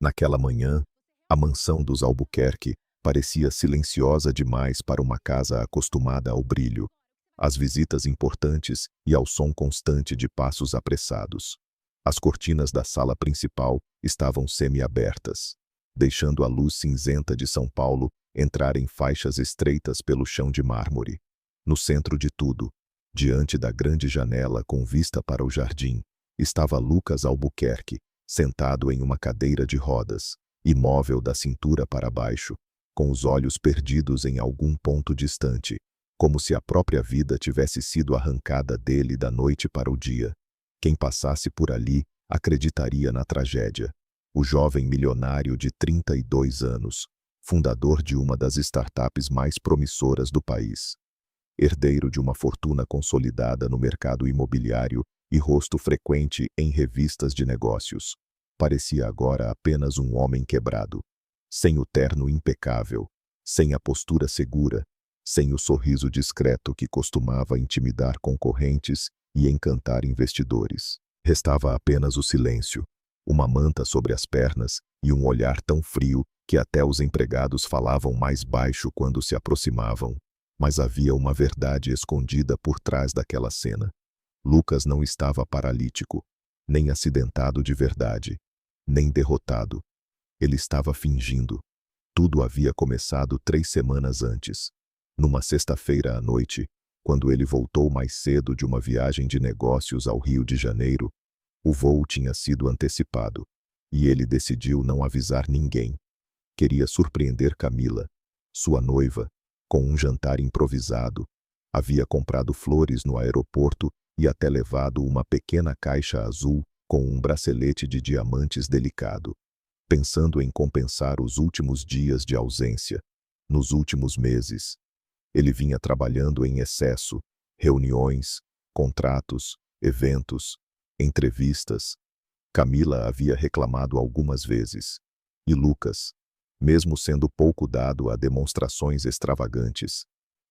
Naquela manhã, a mansão dos Albuquerque parecia silenciosa demais para uma casa acostumada ao brilho, às visitas importantes e ao som constante de passos apressados. As cortinas da sala principal estavam semi-abertas, deixando a luz cinzenta de São Paulo entrar em faixas estreitas pelo chão de mármore. No centro de tudo, diante da grande janela com vista para o jardim, estava Lucas Albuquerque, sentado em uma cadeira de rodas, imóvel da cintura para baixo, com os olhos perdidos em algum ponto distante, como se a própria vida tivesse sido arrancada dele da noite para o dia. Quem passasse por ali acreditaria na tragédia. O jovem milionário de 32 anos, fundador de uma das startups mais promissoras do país, herdeiro de uma fortuna consolidada no mercado imobiliário e rosto frequente em revistas de negócios, parecia agora apenas um homem quebrado, sem o terno impecável, sem a postura segura, sem o sorriso discreto que costumava intimidar concorrentes e encantar investidores. Restava apenas o silêncio, uma manta sobre as pernas e um olhar tão frio que até os empregados falavam mais baixo quando se aproximavam. Mas havia uma verdade escondida por trás daquela cena. Lucas não estava paralítico, nem acidentado de verdade, nem derrotado. Ele estava fingindo. Tudo havia começado 3 semanas antes. Numa sexta-feira à noite, quando ele voltou mais cedo de uma viagem de negócios ao Rio de Janeiro, o voo tinha sido antecipado, e ele decidiu não avisar ninguém. Queria surpreender Camila, sua noiva, com um jantar improvisado. Havia comprado flores no aeroporto e até levado uma pequena caixa azul com um bracelete de diamantes delicado, pensando em compensar os últimos dias de ausência. Nos últimos meses, ele vinha trabalhando em excesso, reuniões, contratos, eventos, entrevistas. Camila havia reclamado algumas vezes, e Lucas, mesmo sendo pouco dado a demonstrações extravagantes,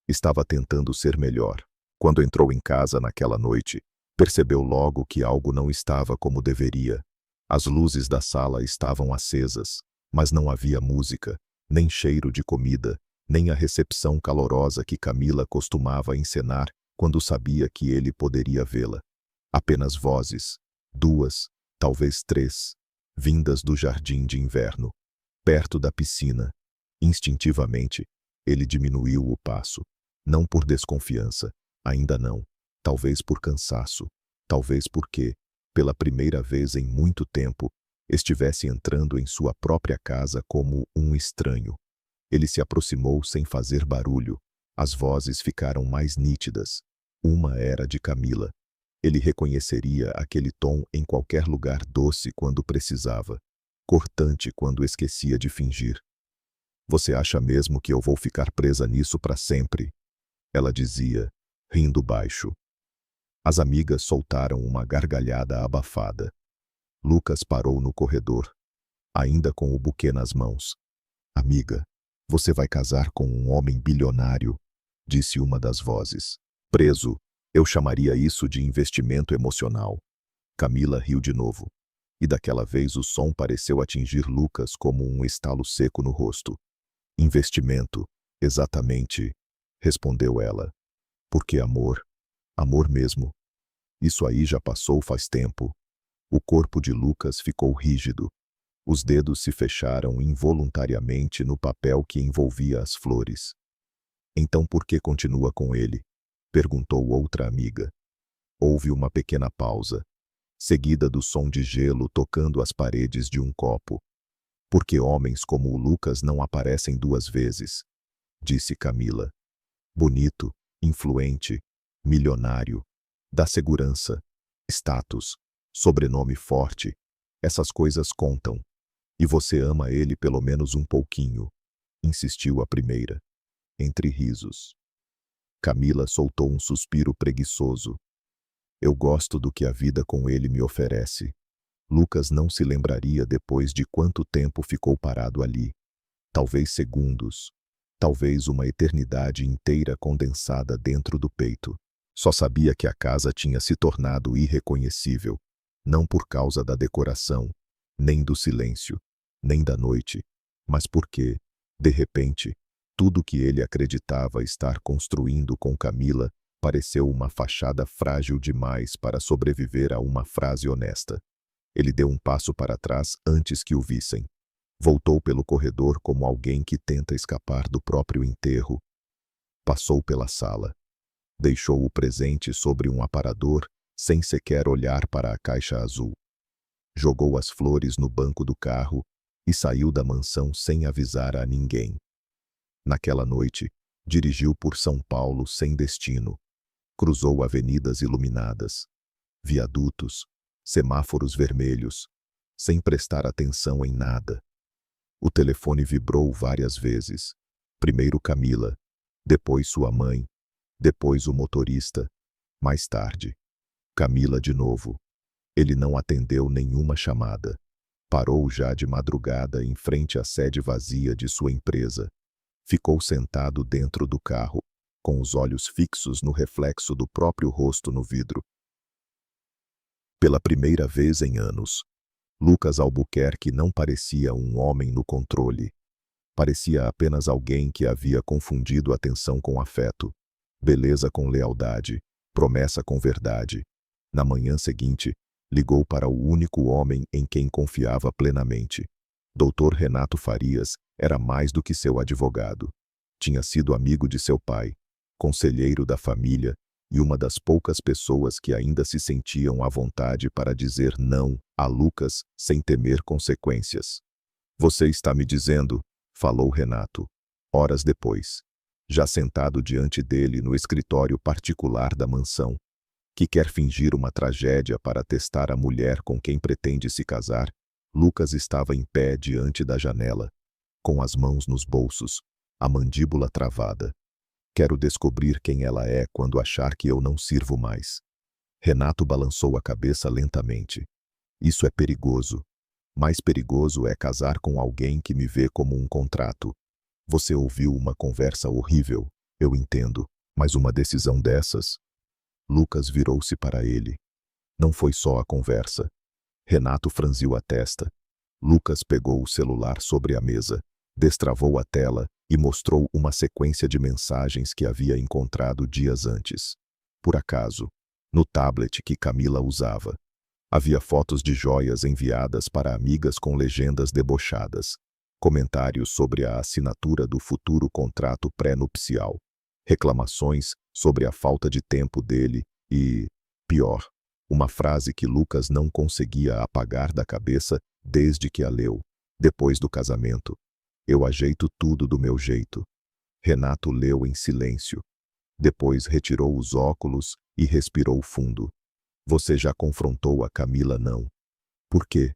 estava tentando ser melhor. Quando entrou em casa naquela noite, percebeu logo que algo não estava como deveria. As luzes da sala estavam acesas, mas não havia música, nem cheiro de comida, nem a recepção calorosa que Camila costumava encenar quando sabia que ele poderia vê-la. Apenas vozes, 2, talvez 3, vindas do jardim de inverno, perto da piscina. Instintivamente, ele diminuiu o passo, não por desconfiança, ainda não, talvez por cansaço, talvez porque, pela primeira vez em muito tempo, estivesse entrando em sua própria casa como um estranho. Ele se aproximou sem fazer barulho. As vozes ficaram mais nítidas. Uma era de Camila. Ele reconheceria aquele tom em qualquer lugar, doce quando precisava, cortante quando esquecia de fingir. "Você acha mesmo que eu vou ficar presa nisso para sempre?" ela dizia, rindo baixo. As amigas soltaram uma gargalhada abafada. Lucas parou no corredor, ainda com o buquê nas mãos. "Amiga, você vai casar com um homem bilionário", disse uma das vozes. "Preso, eu chamaria isso de investimento emocional." Camila riu de novo, e daquela vez o som pareceu atingir Lucas como um estalo seco no rosto. "Investimento, exatamente", respondeu ela. "Porque amor, amor mesmo. Isso aí já passou faz tempo." O corpo de Lucas ficou rígido. Os dedos se fecharam involuntariamente no papel que envolvia as flores. "Então por que continua com ele?" perguntou outra amiga. Houve uma pequena pausa, seguida do som de gelo tocando as paredes de um copo. "Porque homens como o Lucas não aparecem 2 vezes", disse Camila. "Bonito, influente, milionário, dá segurança, status, sobrenome forte. Essas coisas contam. E você ama ele pelo menos um pouquinho", insistiu a primeira, entre risos. Camila soltou um suspiro preguiçoso. "Eu gosto do que a vida com ele me oferece." Lucas não se lembraria depois de quanto tempo ficou parado ali. Talvez segundos, talvez uma eternidade inteira condensada dentro do peito. Só sabia que a casa tinha se tornado irreconhecível, não por causa da decoração, nem do silêncio, nem da noite, mas porque, de repente, tudo que ele acreditava estar construindo com Camila pareceu uma fachada frágil demais para sobreviver a uma frase honesta. Ele deu um passo para trás antes que o vissem. Voltou pelo corredor como alguém que tenta escapar do próprio enterro. Passou pela sala. Deixou o presente sobre um aparador, sem sequer olhar para a caixa azul. Jogou as flores no banco do carro e saiu da mansão sem avisar a ninguém. Naquela noite, dirigiu por São Paulo sem destino. Cruzou avenidas iluminadas, viadutos, semáforos vermelhos, sem prestar atenção em nada. O telefone vibrou várias vezes. Primeiro Camila, depois sua mãe, depois o motorista, mais tarde, Camila de novo. Ele não atendeu nenhuma chamada. Parou já de madrugada em frente à sede vazia de sua empresa. Ficou sentado dentro do carro, com os olhos fixos no reflexo do próprio rosto no vidro. Pela primeira vez em anos, Lucas Albuquerque não parecia um homem no controle. Parecia apenas alguém que havia confundido atenção com afeto, beleza com lealdade, promessa com verdade. Na manhã seguinte, ligou para o único homem em quem confiava plenamente. Dr. Renato Farias era mais do que seu advogado. Tinha sido amigo de seu pai, conselheiro da família e uma das poucas pessoas que ainda se sentiam à vontade para dizer não a Lucas sem temer consequências. "Você está me dizendo", falou Renato, horas depois, já sentado diante dele no escritório particular da mansão, "que quer fingir uma tragédia para testar a mulher com quem pretende se casar?" Lucas estava em pé diante da janela, com as mãos nos bolsos, a mandíbula travada. "Quero descobrir quem ela é quando achar que eu não sirvo mais." Renato balançou a cabeça lentamente. "Isso é perigoso. Mais perigoso é casar com alguém que me vê como um contrato. Você ouviu uma conversa horrível, eu entendo, mas uma decisão dessas?" Lucas virou-se para ele. Não foi só a conversa. Renato franziu a testa. Lucas pegou o celular sobre a mesa, destravou a tela e mostrou uma sequência de mensagens que havia encontrado dias antes. Por acaso, no tablet que Camila usava. Havia fotos de joias enviadas para amigas com legendas debochadas, comentários sobre a assinatura do futuro contrato pré-nupcial, reclamações sobre a falta de tempo dele e, pior, uma frase que Lucas não conseguia apagar da cabeça desde que a leu, depois do casamento: "Eu ajeito tudo do meu jeito." Renato leu em silêncio. Depois retirou os óculos e respirou fundo. "Você já confrontou a Camila, não?" "Por quê?"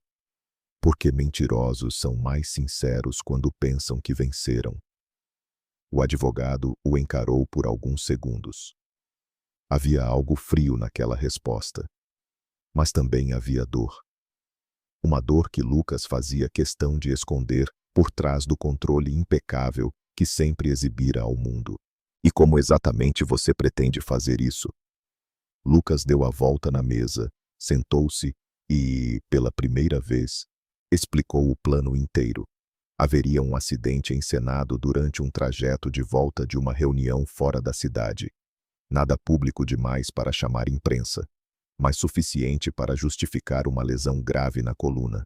"Porque mentirosos são mais sinceros quando pensam que venceram." O advogado o encarou por alguns segundos. Havia algo frio naquela resposta. Mas também havia dor. Uma dor que Lucas fazia questão de esconder por trás do controle impecável que sempre exibira ao mundo. "E como exatamente você pretende fazer isso?" Lucas deu a volta na mesa, sentou-se e, pela primeira vez, explicou o plano inteiro. Haveria um acidente encenado durante um trajeto de volta de uma reunião fora da cidade. Nada público demais para chamar imprensa, mas suficiente para justificar uma lesão grave na coluna.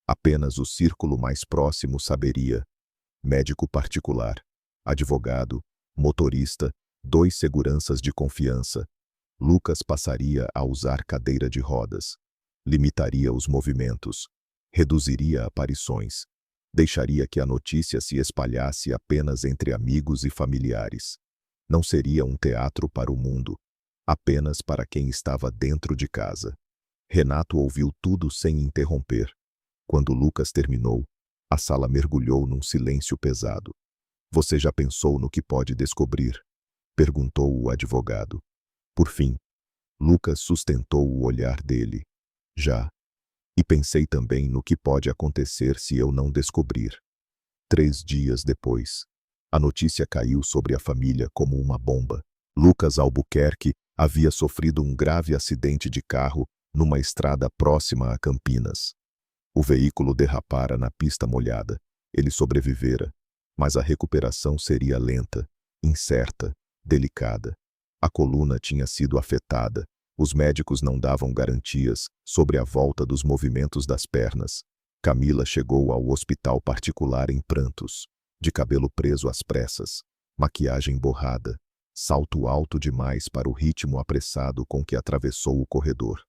Apenas o círculo mais próximo saberia: médico particular, advogado, motorista, 2 seguranças de confiança. Lucas passaria a usar cadeira de rodas, limitaria os movimentos, reduziria aparições, deixaria que a notícia se espalhasse apenas entre amigos e familiares. Não seria um teatro para o mundo, apenas para quem estava dentro de casa. Renato ouviu tudo sem interromper. Quando Lucas terminou, a sala mergulhou num silêncio pesado. "Você já pensou no que pode descobrir?" perguntou o advogado. Por fim, Lucas sustentou o olhar dele. "Já. E pensei também no que pode acontecer se eu não descobrir." 3 dias depois, a notícia caiu sobre a família como uma bomba. Lucas Albuquerque havia sofrido um grave acidente de carro numa estrada próxima a Campinas. O veículo derrapara na pista molhada. Ele sobrevivera, mas a recuperação seria lenta, incerta, delicada. A coluna tinha sido afetada. Os médicos não davam garantias sobre a volta dos movimentos das pernas. Camila chegou ao hospital particular em prantos, de cabelo preso às pressas, maquiagem borrada, salto alto demais para o ritmo apressado com que atravessou o corredor.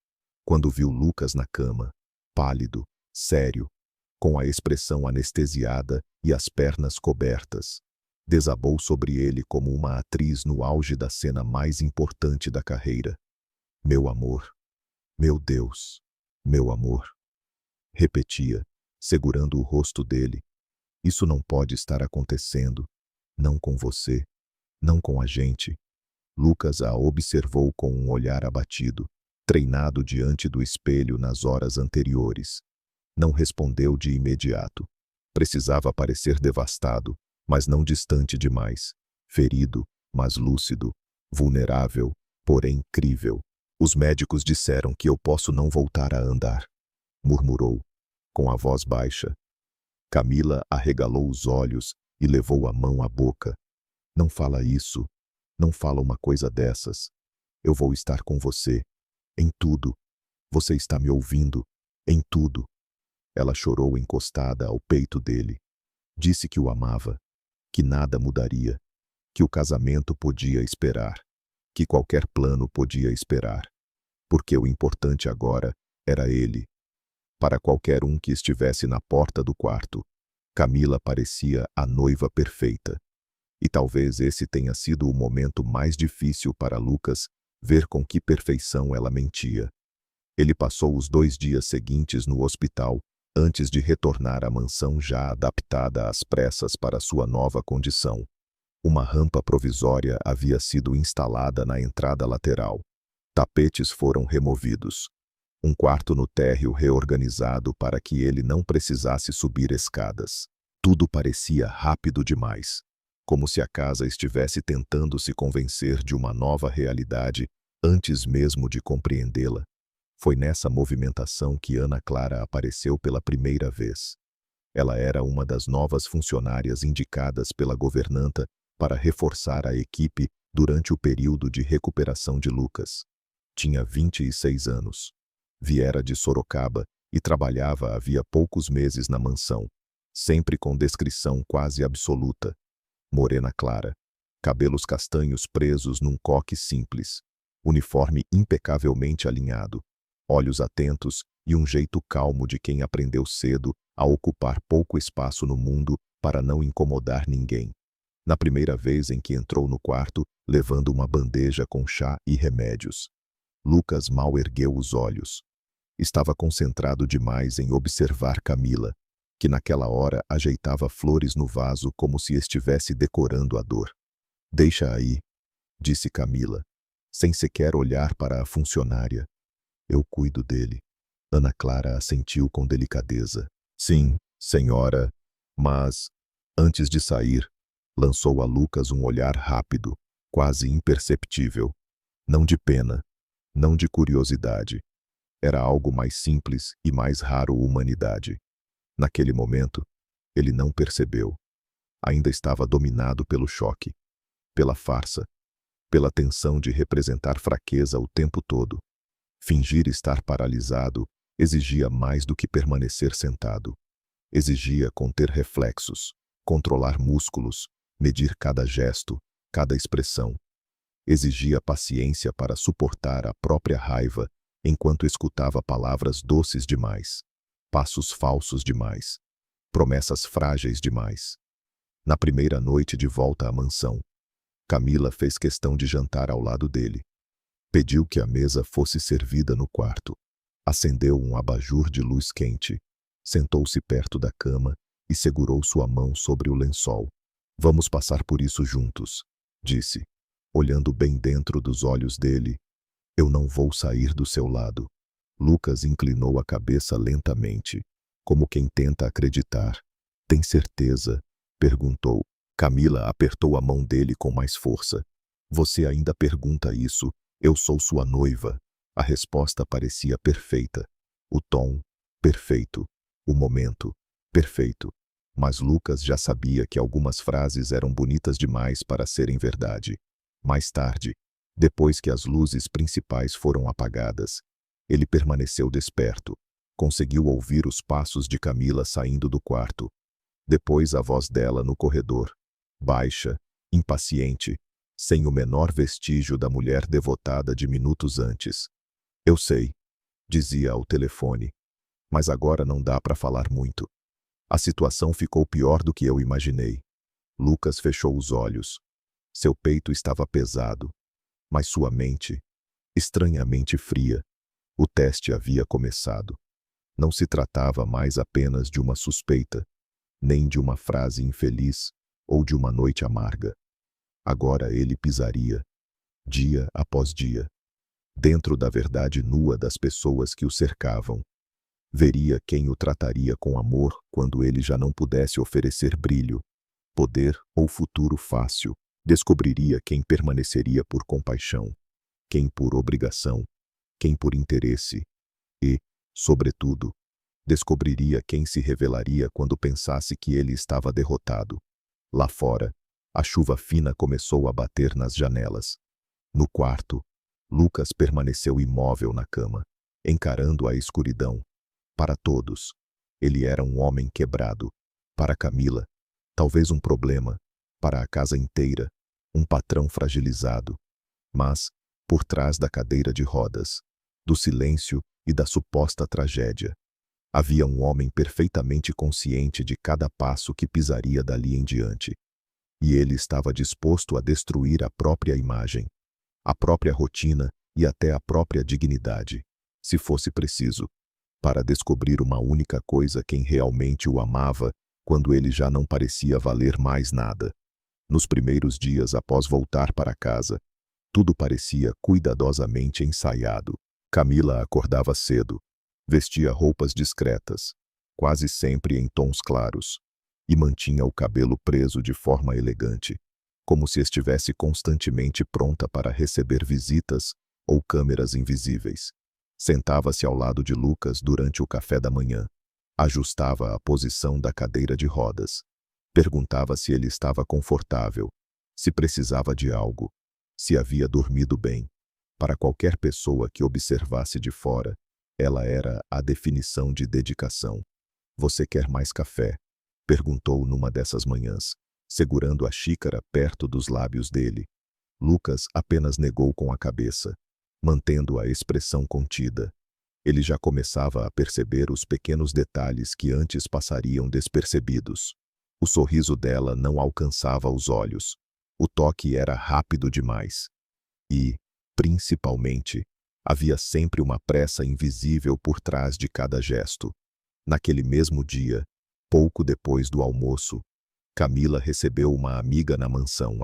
Quando viu Lucas na cama, pálido, sério, com a expressão anestesiada e as pernas cobertas, desabou sobre ele como uma atriz no auge da cena mais importante da carreira. Meu amor, meu Deus, meu amor. Repetia, segurando o rosto dele. Isso não pode estar acontecendo. Não com você. Não com a gente. Lucas a observou com um olhar abatido, treinado diante do espelho nas horas anteriores. Não respondeu de imediato. Precisava parecer devastado, mas não distante demais. Ferido, mas lúcido. Vulnerável, porém crível. Os médicos disseram que eu posso não voltar a andar, murmurou, com a voz baixa. Camila arregalou os olhos e levou a mão à boca. Não fala isso. Não fala uma coisa dessas. Eu vou estar com você. Em tudo. Você está me ouvindo? Em tudo. Ela chorou encostada ao peito dele. Disse que o amava, que nada mudaria, que o casamento podia esperar, que qualquer plano podia esperar, porque o importante agora era ele. Para qualquer um que estivesse na porta do quarto, Camila parecia a noiva perfeita. E talvez esse tenha sido o momento mais difícil para Lucas ver com que perfeição ela mentia. Ele passou os 2 dias seguintes no hospital, antes de retornar à mansão já adaptada às pressas para sua nova condição. Uma rampa provisória havia sido instalada na entrada lateral. Tapetes foram removidos. Um quarto no térreo reorganizado para que ele não precisasse subir escadas. Tudo parecia rápido demais, como se a casa estivesse tentando se convencer de uma nova realidade antes mesmo de compreendê-la. Foi nessa movimentação que Ana Clara apareceu pela primeira vez. Ela era uma das novas funcionárias indicadas pela governanta para reforçar a equipe durante o período de recuperação de Lucas. Tinha 26 anos. Viera de Sorocaba e trabalhava havia poucos meses na mansão, sempre com descrição quase absoluta. Morena clara, cabelos castanhos presos num coque simples, uniforme impecavelmente alinhado, olhos atentos e um jeito calmo de quem aprendeu cedo a ocupar pouco espaço no mundo para não incomodar ninguém. Na primeira vez em que entrou no quarto, levando uma bandeja com chá e remédios, Lucas mal ergueu os olhos. Estava concentrado demais em observar Camila, que naquela hora ajeitava flores no vaso como se estivesse decorando a dor. Deixa aí, disse Camila, sem sequer olhar para a funcionária. Eu cuido dele. Ana Clara assentiu com delicadeza. Sim, senhora, mas, antes de sair, lançou a Lucas um olhar rápido, quase imperceptível. Não de pena, não de curiosidade. Era algo mais simples e mais raro humanidade. Naquele momento, ele não percebeu. Ainda estava dominado pelo choque, pela farsa, pela tensão de representar fraqueza o tempo todo. Fingir estar paralisado exigia mais do que permanecer sentado. Exigia conter reflexos, controlar músculos, medir cada gesto, cada expressão. Exigia paciência para suportar a própria raiva enquanto escutava palavras doces demais, passos falsos demais, promessas frágeis demais. Na primeira noite de volta à mansão, Camila fez questão de jantar ao lado dele. Pediu que a mesa fosse servida no quarto. Acendeu um abajur de luz quente. Sentou-se perto da cama e segurou sua mão sobre o lençol. Vamos passar por isso juntos, disse, olhando bem dentro dos olhos dele. Eu não vou sair do seu lado. Lucas inclinou a cabeça lentamente, como quem tenta acreditar. Tem certeza? Perguntou. Camila apertou a mão dele com mais força. Você ainda pergunta isso? Eu sou sua noiva. A resposta parecia perfeita. O tom, perfeito. O momento. Perfeito. Mas Lucas já sabia que algumas frases eram bonitas demais para serem verdade. Mais tarde, depois que as luzes principais foram apagadas, ele permaneceu desperto. Conseguiu ouvir os passos de Camila saindo do quarto. Depois a voz dela no corredor. Baixa, impaciente, sem o menor vestígio da mulher devotada de minutos antes. Eu sei, dizia ao telefone, mas agora não dá para falar muito. A situação ficou pior do que eu imaginei. Lucas fechou os olhos. Seu peito estava pesado, mas sua mente, estranhamente fria. O teste havia começado. Não se tratava mais apenas de uma suspeita, nem de uma frase infeliz ou de uma noite amarga. Agora ele pisaria, dia após dia, dentro da verdade nua das pessoas que o cercavam. Veria quem o trataria com amor quando ele já não pudesse oferecer brilho, poder ou futuro fácil. Descobriria quem permaneceria por compaixão, quem por obrigação, quem por interesse e, sobretudo, descobriria quem se revelaria quando pensasse que ele estava derrotado. Lá fora, a chuva fina começou a bater nas janelas. No quarto, Lucas permaneceu imóvel na cama, encarando a escuridão. Para todos, ele era um homem quebrado. Para Camila, talvez um problema. Para a casa inteira, um patrão fragilizado. Mas, por trás da cadeira de rodas, do silêncio e da suposta tragédia, havia um homem perfeitamente consciente de cada passo que pisaria dali em diante. E ele estava disposto a destruir a própria imagem, a própria rotina e até a própria dignidade, se fosse preciso, para descobrir uma única coisa: quem realmente o amava, quando ele já não parecia valer mais nada. Nos primeiros dias após voltar para casa, tudo parecia cuidadosamente ensaiado. Camila acordava cedo, vestia roupas discretas, quase sempre em tons claros, e mantinha o cabelo preso de forma elegante, como se estivesse constantemente pronta para receber visitas ou câmeras invisíveis. Sentava-se ao lado de Lucas durante o café da manhã, ajustava a posição da cadeira de rodas, perguntava se ele estava confortável, se precisava de algo, se havia dormido bem. Para qualquer pessoa que observasse de fora, ela era a definição de dedicação. "Você quer mais café?", perguntou numa dessas manhãs, segurando a xícara perto dos lábios dele. Lucas apenas negou com a cabeça, mantendo a expressão contida. Ele já começava a perceber os pequenos detalhes que antes passariam despercebidos. O sorriso dela não alcançava os olhos. O toque era rápido demais. E, principalmente, havia sempre uma pressa invisível por trás de cada gesto. Naquele mesmo dia, pouco depois do almoço, Camila recebeu uma amiga na mansão.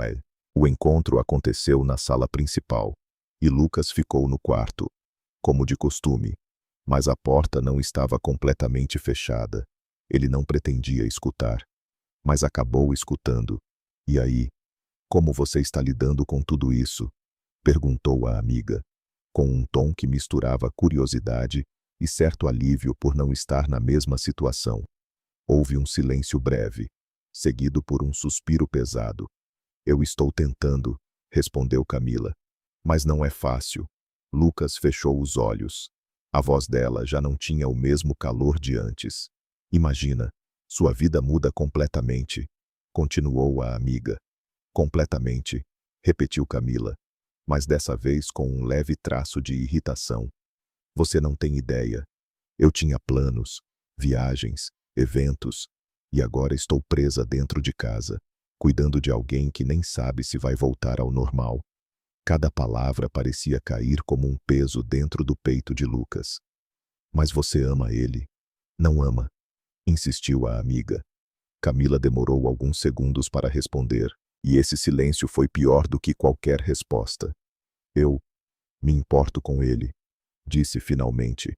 O encontro aconteceu na sala principal, e Lucas ficou no quarto, como de costume. Mas a porta não estava completamente fechada. Ele não pretendia escutar, mas acabou escutando. "E aí, como você está lidando com tudo isso?", perguntou a amiga, com um tom que misturava curiosidade e certo alívio por não estar na mesma situação. Houve um silêncio breve, seguido por um suspiro pesado. "Eu estou tentando", respondeu Camila. "Mas não é fácil." Lucas fechou os olhos. A voz dela já não tinha o mesmo calor de antes. "Imagina, sua vida muda completamente", continuou a amiga. "Completamente", repetiu Camila, mas dessa vez com um leve traço de irritação. "Você não tem ideia. Eu tinha planos, viagens, eventos, e agora estou presa dentro de casa, cuidando de alguém que nem sabe se vai voltar ao normal." Cada palavra parecia cair como um peso dentro do peito de Lucas. "Mas você ama ele?" "Não ama?", insistiu a amiga. Camila demorou alguns segundos para responder, e esse silêncio foi pior do que qualquer resposta. "Eu me importo com ele", disse finalmente,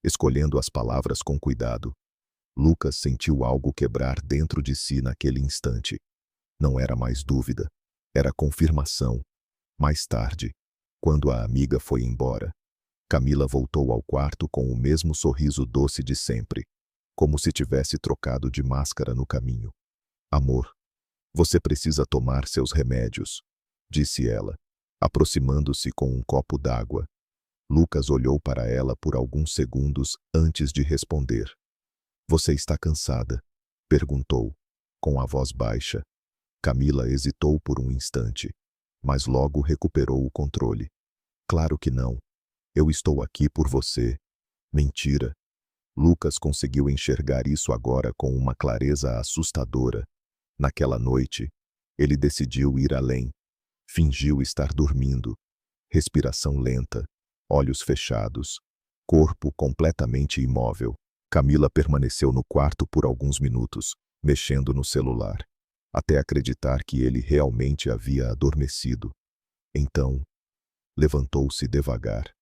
escolhendo as palavras com cuidado. Lucas sentiu algo quebrar dentro de si naquele instante. Não era mais dúvida, era confirmação. Mais tarde, quando a amiga foi embora, Camila voltou ao quarto com o mesmo sorriso doce de sempre. como se tivesse trocado de máscara no caminho. Amor, você precisa tomar seus remédios, disse ela, aproximando-se com um copo d'água. Lucas olhou para ela por alguns segundos antes de responder. Você está cansada? Perguntou, com a voz baixa. Camila hesitou por um instante, mas logo recuperou o controle. Claro que não. Eu estou aqui por você. Mentira. Lucas conseguiu enxergar isso agora com uma clareza assustadora. Naquela noite, ele decidiu ir além. Fingiu estar dormindo. Respiração lenta, olhos fechados, corpo completamente imóvel. Camila permaneceu no quarto por alguns minutos, mexendo no celular, até acreditar que ele realmente havia adormecido. Então, levantou-se devagar,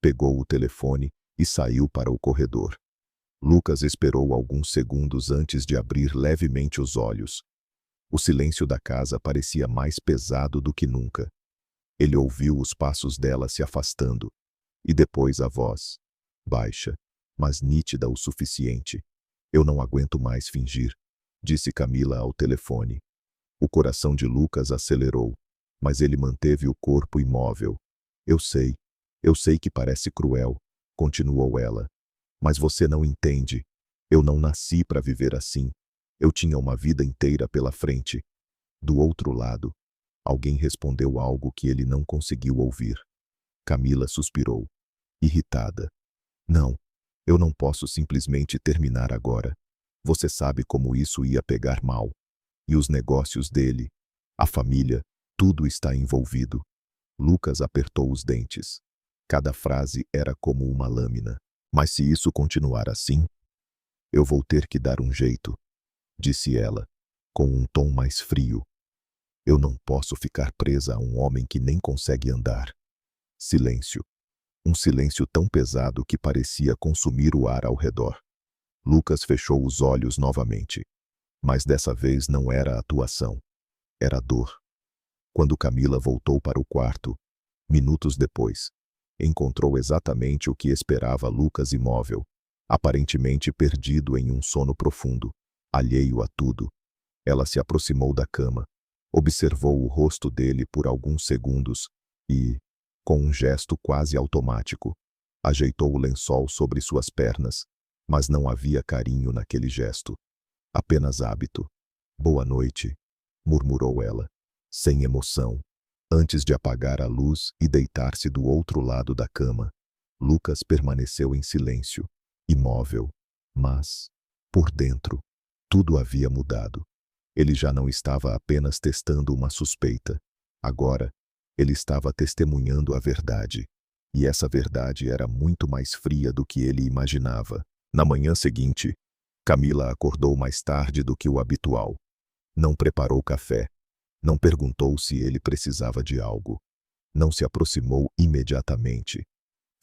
pegou o telefone e saiu para o corredor. Lucas esperou alguns segundos antes de abrir levemente os olhos. O silêncio da casa parecia mais pesado do que nunca. Ele ouviu os passos dela se afastando, e depois a voz, baixa, mas nítida o suficiente. Eu não aguento mais fingir, disse Camila ao telefone. O coração de Lucas acelerou, mas ele manteve o corpo imóvel. Eu sei que parece cruel, continuou ela. Mas você não entende. Eu não nasci para viver assim. Eu tinha uma vida inteira pela frente. Do outro lado, alguém respondeu algo que ele não conseguiu ouvir. Camila suspirou, irritada. Não, eu não posso simplesmente terminar agora. Você sabe como isso ia pegar mal. E os negócios dele, a família, tudo está envolvido. Lucas apertou os dentes. Cada frase era como uma lâmina. Mas se isso continuar assim, eu vou ter que dar um jeito, disse ela, com um tom mais frio. Eu não posso ficar presa a um homem que nem consegue andar. Silêncio. Um silêncio tão pesado que parecia consumir o ar ao redor. Lucas fechou os olhos novamente. Mas dessa vez não era atuação. Era dor. Quando Camila voltou para o quarto, minutos depois, encontrou exatamente o que esperava Lucas imóvel, aparentemente perdido em um sono profundo, alheio a tudo. Ela se aproximou da cama, observou o rosto dele por alguns segundos e, com um gesto quase automático, ajeitou o lençol sobre suas pernas, mas não havia carinho naquele gesto. Apenas hábito. Boa noite, murmurou ela, sem emoção. Antes de apagar a luz e deitar-se do outro lado da cama, Lucas permaneceu em silêncio, imóvel. Mas, por dentro, tudo havia mudado. Ele já não estava apenas testando uma suspeita. Agora, ele estava testemunhando a verdade. E essa verdade era muito mais fria do que ele imaginava. Na manhã seguinte, Camila acordou mais tarde do que o habitual. Não preparou café. Não perguntou se ele precisava de algo. Não se aproximou imediatamente.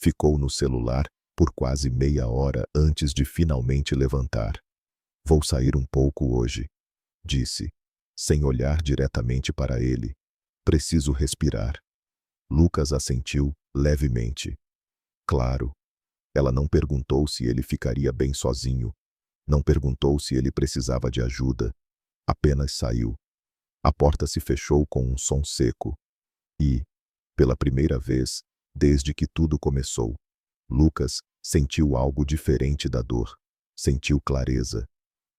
Ficou no celular por quase meia hora antes de finalmente levantar. Vou sair um pouco hoje, disse, sem olhar diretamente para ele. Preciso respirar. Lucas assentiu levemente. Claro. Ela não perguntou se ele ficaria bem sozinho. Não perguntou se ele precisava de ajuda. Apenas saiu. A porta se fechou com um som seco. E, pela primeira vez, desde que tudo começou, Lucas sentiu algo diferente da dor. Sentiu clareza.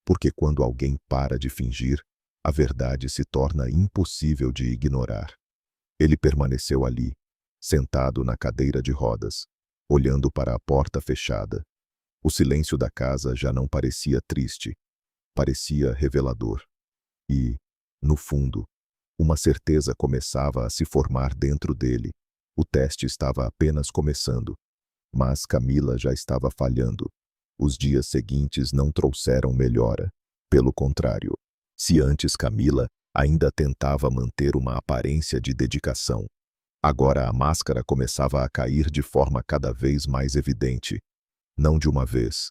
Porque quando alguém para de fingir, a verdade se torna impossível de ignorar. Ele permaneceu ali, sentado na cadeira de rodas, olhando para a porta fechada. O silêncio da casa já não parecia triste. Parecia revelador. E, no fundo, uma certeza começava a se formar dentro dele. O teste estava apenas começando. Mas Camila já estava falhando. Os dias seguintes não trouxeram melhora. Pelo contrário, se antes Camila ainda tentava manter uma aparência de dedicação, agora a máscara começava a cair de forma cada vez mais evidente. Não de uma vez,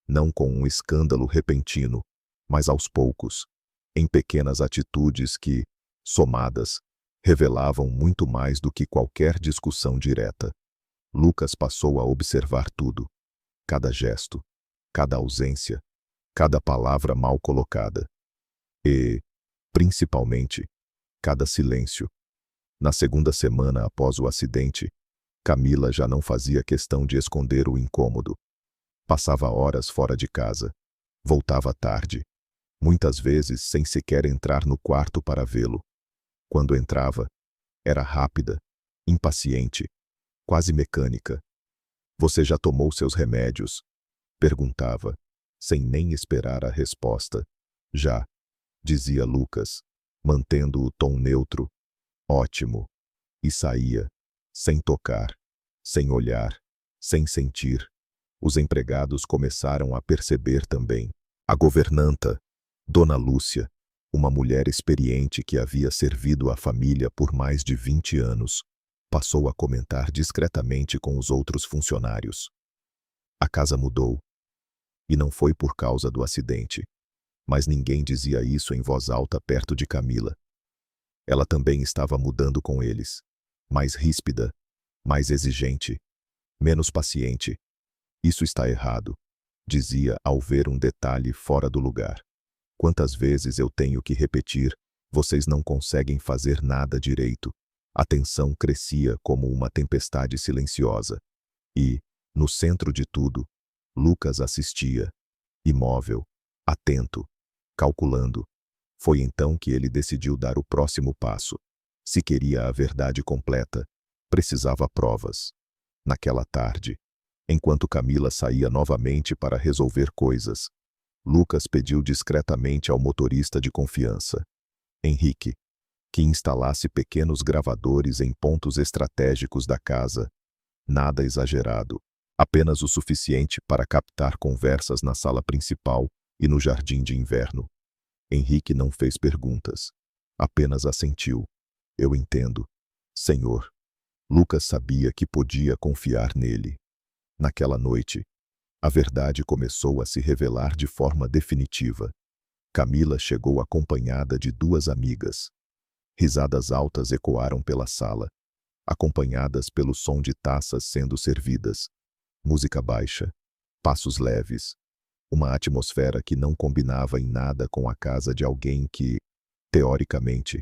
não com um escândalo repentino, mas aos poucos, em pequenas atitudes que, somadas, revelavam muito mais do que qualquer discussão direta. Lucas passou a observar tudo. Cada gesto, cada ausência, cada palavra mal colocada. E, principalmente, cada silêncio. Na segunda semana após o acidente, Camila já não fazia questão de esconder o incômodo. Passava horas fora de casa. Voltava tarde, muitas vezes sem sequer entrar no quarto para vê-lo. Quando entrava, era rápida, impaciente, quase mecânica. "Você já tomou seus remédios?" perguntava, sem nem esperar a resposta. "Já", dizia Lucas, mantendo o tom neutro. "Ótimo." E saía, sem tocar, sem olhar, sem sentir. Os empregados começaram a perceber também. A governanta, Dona Lúcia, uma mulher experiente que havia servido a família por mais de 20 anos, passou a comentar discretamente com os outros funcionários. A casa mudou. E não foi por causa do acidente. Mas ninguém dizia isso em voz alta perto de Camila. Ela também estava mudando com eles. Mais ríspida, mais exigente, menos paciente. "Isso está errado", dizia ao ver um detalhe fora do lugar. "Quantas vezes eu tenho que repetir, vocês não conseguem fazer nada direito." A tensão crescia como uma tempestade silenciosa. E, no centro de tudo, Lucas assistia, imóvel, atento, calculando. Foi então que ele decidiu dar o próximo passo. Se queria a verdade completa, precisava provas. Naquela tarde, enquanto Camila saía novamente para resolver coisas, Lucas pediu discretamente ao motorista de confiança, Henrique, que instalasse pequenos gravadores em pontos estratégicos da casa. Nada exagerado, apenas o suficiente para captar conversas na sala principal e no jardim de inverno. Henrique não fez perguntas, apenas assentiu. "Eu entendo, senhor." Lucas sabia que podia confiar nele. Naquela noite, a verdade começou a se revelar de forma definitiva. Camila chegou acompanhada de duas amigas. Risadas altas ecoaram pela sala, acompanhadas pelo som de taças sendo servidas. Música baixa, passos leves, uma atmosfera que não combinava em nada com a casa de alguém que, teoricamente,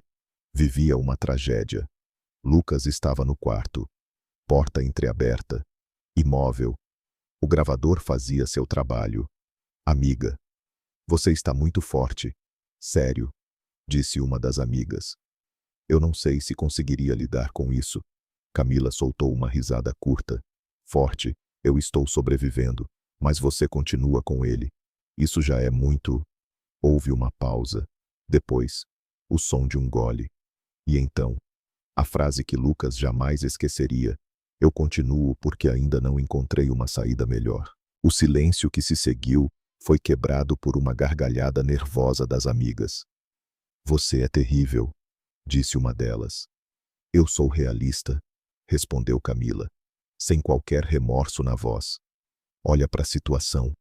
vivia uma tragédia. Lucas estava no quarto, porta entreaberta, imóvel. O gravador fazia seu trabalho. "Amiga, você está muito forte." "Sério?" disse uma das amigas. "Eu não sei se conseguiria lidar com isso." Camila soltou uma risada curta. "Forte, eu estou sobrevivendo, mas você continua com ele. Isso já é muito." Houve uma pausa. Depois, o som de um gole. E então, a frase que Lucas jamais esqueceria: "Eu continuo porque ainda não encontrei uma saída melhor." O silêncio que se seguiu foi quebrado por uma gargalhada nervosa das amigas. "Você é terrível", disse uma delas. "Eu sou realista", respondeu Camila, sem qualquer remorso na voz. "Olha para a situação.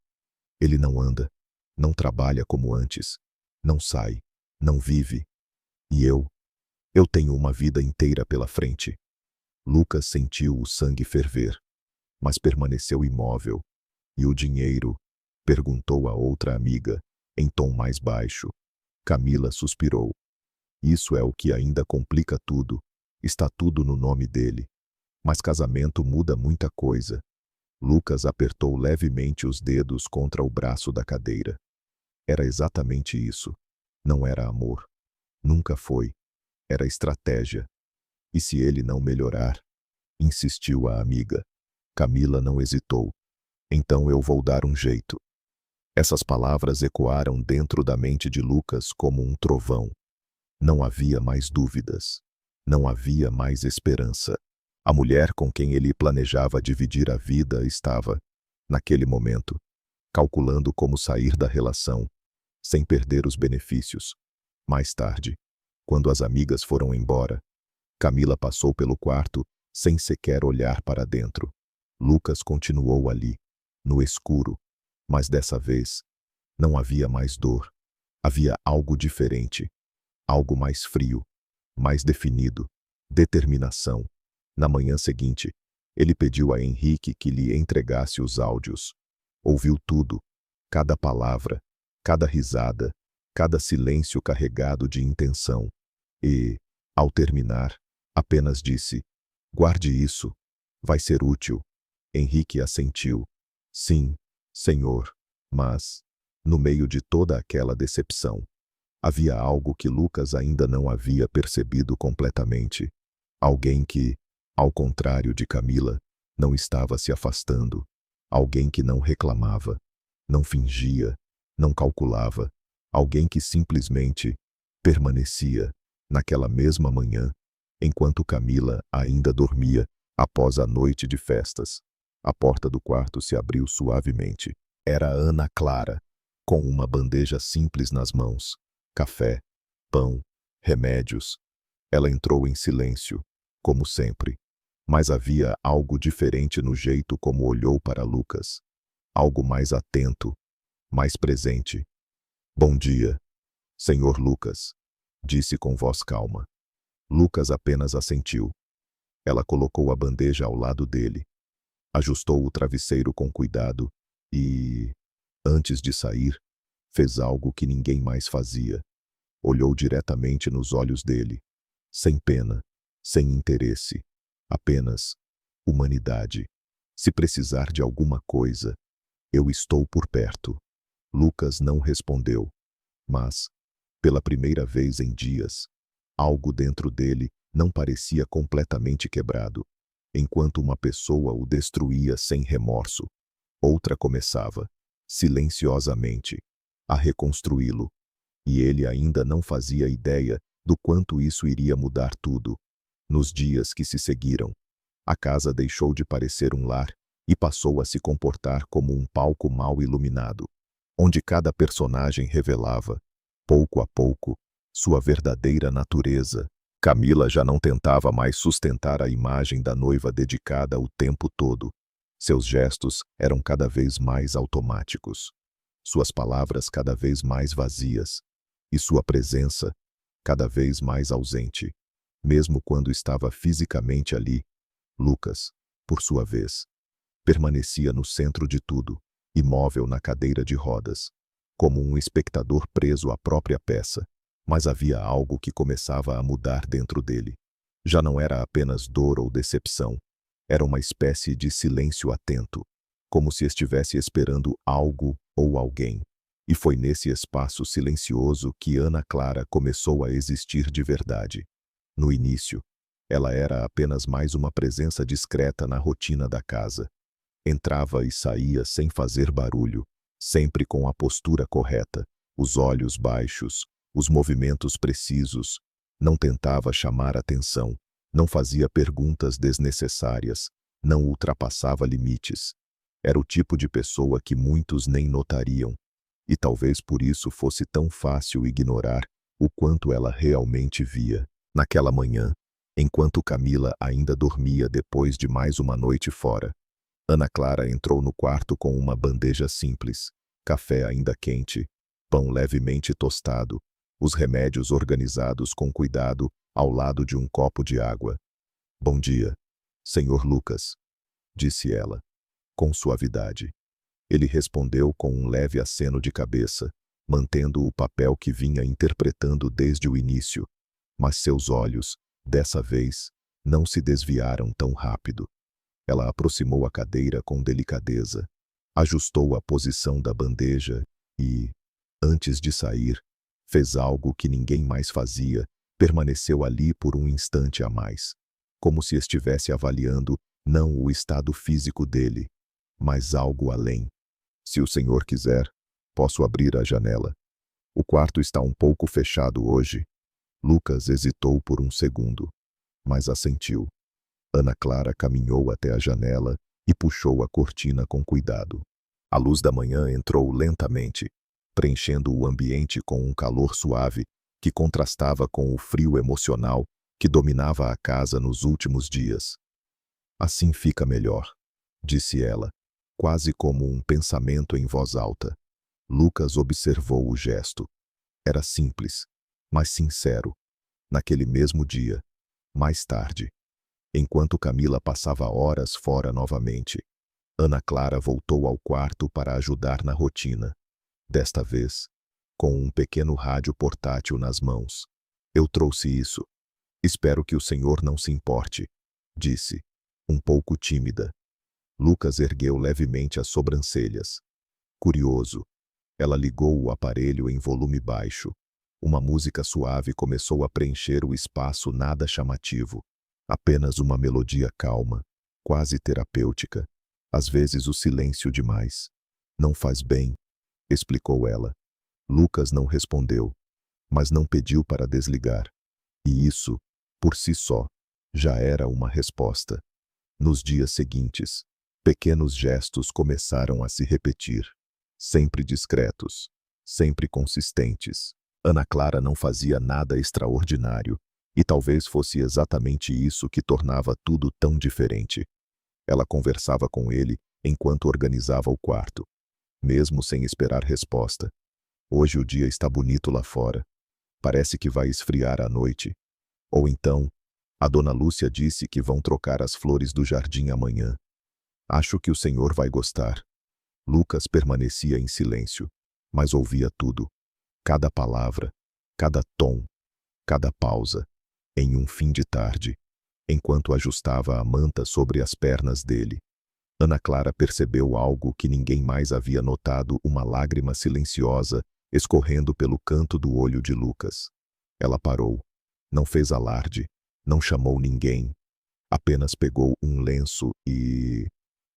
Ele não anda, não trabalha como antes, não sai, não vive. E eu tenho uma vida inteira pela frente." Lucas sentiu o sangue ferver, mas permaneceu imóvel. "E o dinheiro?" perguntou a outra amiga, em tom mais baixo. Camila suspirou. "Isso é o que ainda complica tudo. Está tudo no nome dele. Mas casamento muda muita coisa." Lucas apertou levemente os dedos contra o braço da cadeira. Era exatamente isso. Não era amor. Nunca foi. Era estratégia. "E se ele não melhorar?" insistiu a amiga. Camila não hesitou. "Então eu vou dar um jeito." Essas palavras ecoaram dentro da mente de Lucas como um trovão. Não havia mais dúvidas. Não havia mais esperança. A mulher com quem ele planejava dividir a vida estava, naquele momento, calculando como sair da relação, sem perder os benefícios. Mais tarde, quando as amigas foram embora, Camila passou pelo quarto sem sequer olhar para dentro. Lucas continuou ali, no escuro, mas dessa vez, não havia mais dor. Havia algo diferente, algo mais frio, mais definido, determinação. Na manhã seguinte, ele pediu a Henrique que lhe entregasse os áudios. Ouviu tudo, cada palavra, cada risada, cada silêncio carregado de intenção. E, ao terminar, apenas disse: "Guarde isso. Vai ser útil." Henrique assentiu. "Sim, senhor." Mas, no meio de toda aquela decepção, havia algo que Lucas ainda não havia percebido completamente. Alguém que, ao contrário de Camila, não estava se afastando. Alguém que não reclamava, não fingia, não calculava. Alguém que simplesmente permanecia, naquela mesma manhã, enquanto Camila ainda dormia após a noite de festas. A porta do quarto se abriu suavemente. Era Ana Clara, com uma bandeja simples nas mãos. Café, pão, remédios. Ela entrou em silêncio, como sempre. Mas havia algo diferente no jeito como olhou para Lucas. Algo mais atento, mais presente. "Bom dia, senhor Lucas", disse com voz calma. Lucas apenas assentiu. Ela colocou a bandeja ao lado dele, ajustou o travesseiro com cuidado e, antes de sair, fez algo que ninguém mais fazia. Olhou diretamente nos olhos dele, sem pena, sem interesse, apenas humanidade. "Se precisar de alguma coisa, eu estou por perto." Lucas não respondeu, mas, pela primeira vez em dias, algo dentro dele não parecia completamente quebrado. Enquanto uma pessoa o destruía sem remorso, outra começava, silenciosamente, a reconstruí-lo. E ele ainda não fazia ideia do quanto isso iria mudar tudo. Nos dias que se seguiram, a casa deixou de parecer um lar e passou a se comportar como um palco mal iluminado, onde cada personagem revelava, pouco a pouco, sua verdadeira natureza. Camila já não tentava mais sustentar a imagem da noiva dedicada o tempo todo. Seus gestos eram cada vez mais automáticos, suas palavras cada vez mais vazias, e sua presença cada vez mais ausente. Mesmo quando estava fisicamente ali, Lucas, por sua vez, permanecia no centro de tudo, imóvel na cadeira de rodas, como um espectador preso à própria peça. Mas havia algo que começava a mudar dentro dele. Já não era apenas dor ou decepção. Era uma espécie de silêncio atento, como se estivesse esperando algo ou alguém. E foi nesse espaço silencioso que Ana Clara começou a existir de verdade. No início, ela era apenas mais uma presença discreta na rotina da casa. Entrava e saía sem fazer barulho, sempre com a postura correta, os olhos baixos, os movimentos precisos. Não tentava chamar atenção, não fazia perguntas desnecessárias, não ultrapassava limites. Era o tipo de pessoa que muitos nem notariam, e talvez por isso fosse tão fácil ignorar o quanto ela realmente via. Naquela manhã, enquanto Camila ainda dormia depois de mais uma noite fora, Ana Clara entrou no quarto com uma bandeja simples, café ainda quente, pão levemente tostado, os remédios organizados com cuidado ao lado de um copo de água. "Bom dia, senhor Lucas", disse ela, com suavidade. Ele respondeu com um leve aceno de cabeça, mantendo o papel que vinha interpretando desde o início, mas seus olhos, dessa vez, não se desviaram tão rápido. Ela aproximou a cadeira com delicadeza, ajustou a posição da bandeja e, antes de sair, fez algo que ninguém mais fazia, permaneceu ali por um instante a mais, como se estivesse avaliando não o estado físico dele, mas algo além. "Se o senhor quiser, posso abrir a janela. O quarto está um pouco fechado hoje." Lucas hesitou por um segundo, mas assentiu. Ana Clara caminhou até a janela e puxou a cortina com cuidado. A luz da manhã entrou lentamente, preenchendo o ambiente com um calor suave que contrastava com o frio emocional que dominava a casa nos últimos dias. "Assim fica melhor", disse ela, quase como um pensamento em voz alta. Lucas observou o gesto. Era simples, mas sincero. Naquele mesmo dia, mais tarde, enquanto Camila passava horas fora novamente, Ana Clara voltou ao quarto para ajudar na rotina. Desta vez, com um pequeno rádio portátil nas mãos. Eu trouxe isso. Espero que o senhor não se importe, disse, um pouco tímida. Lucas ergueu levemente as sobrancelhas. Curioso. Ela ligou o aparelho em volume baixo. Uma música suave começou a preencher o espaço nada chamativo. Apenas uma melodia calma, quase terapêutica. Às vezes o silêncio demais. Não faz bem, explicou ela. Lucas não respondeu, mas não pediu para desligar. E isso, por si só, já era uma resposta. Nos dias seguintes, pequenos gestos começaram a se repetir. Sempre discretos, sempre consistentes. Ana Clara não fazia nada extraordinário, e talvez fosse exatamente isso que tornava tudo tão diferente. Ela conversava com ele enquanto organizava o quarto, mesmo sem esperar resposta. Hoje o dia está bonito lá fora. Parece que vai esfriar à noite. Ou então, a dona Lúcia disse que vão trocar as flores do jardim amanhã. Acho que o senhor vai gostar. Lucas permanecia em silêncio, mas ouvia tudo. Cada palavra, cada tom, cada pausa, em um fim de tarde, enquanto ajustava a manta sobre as pernas dele. Ana Clara percebeu algo que ninguém mais havia notado, uma lágrima silenciosa escorrendo pelo canto do olho de Lucas. Ela parou, não fez alarde, não chamou ninguém, apenas pegou um lenço e,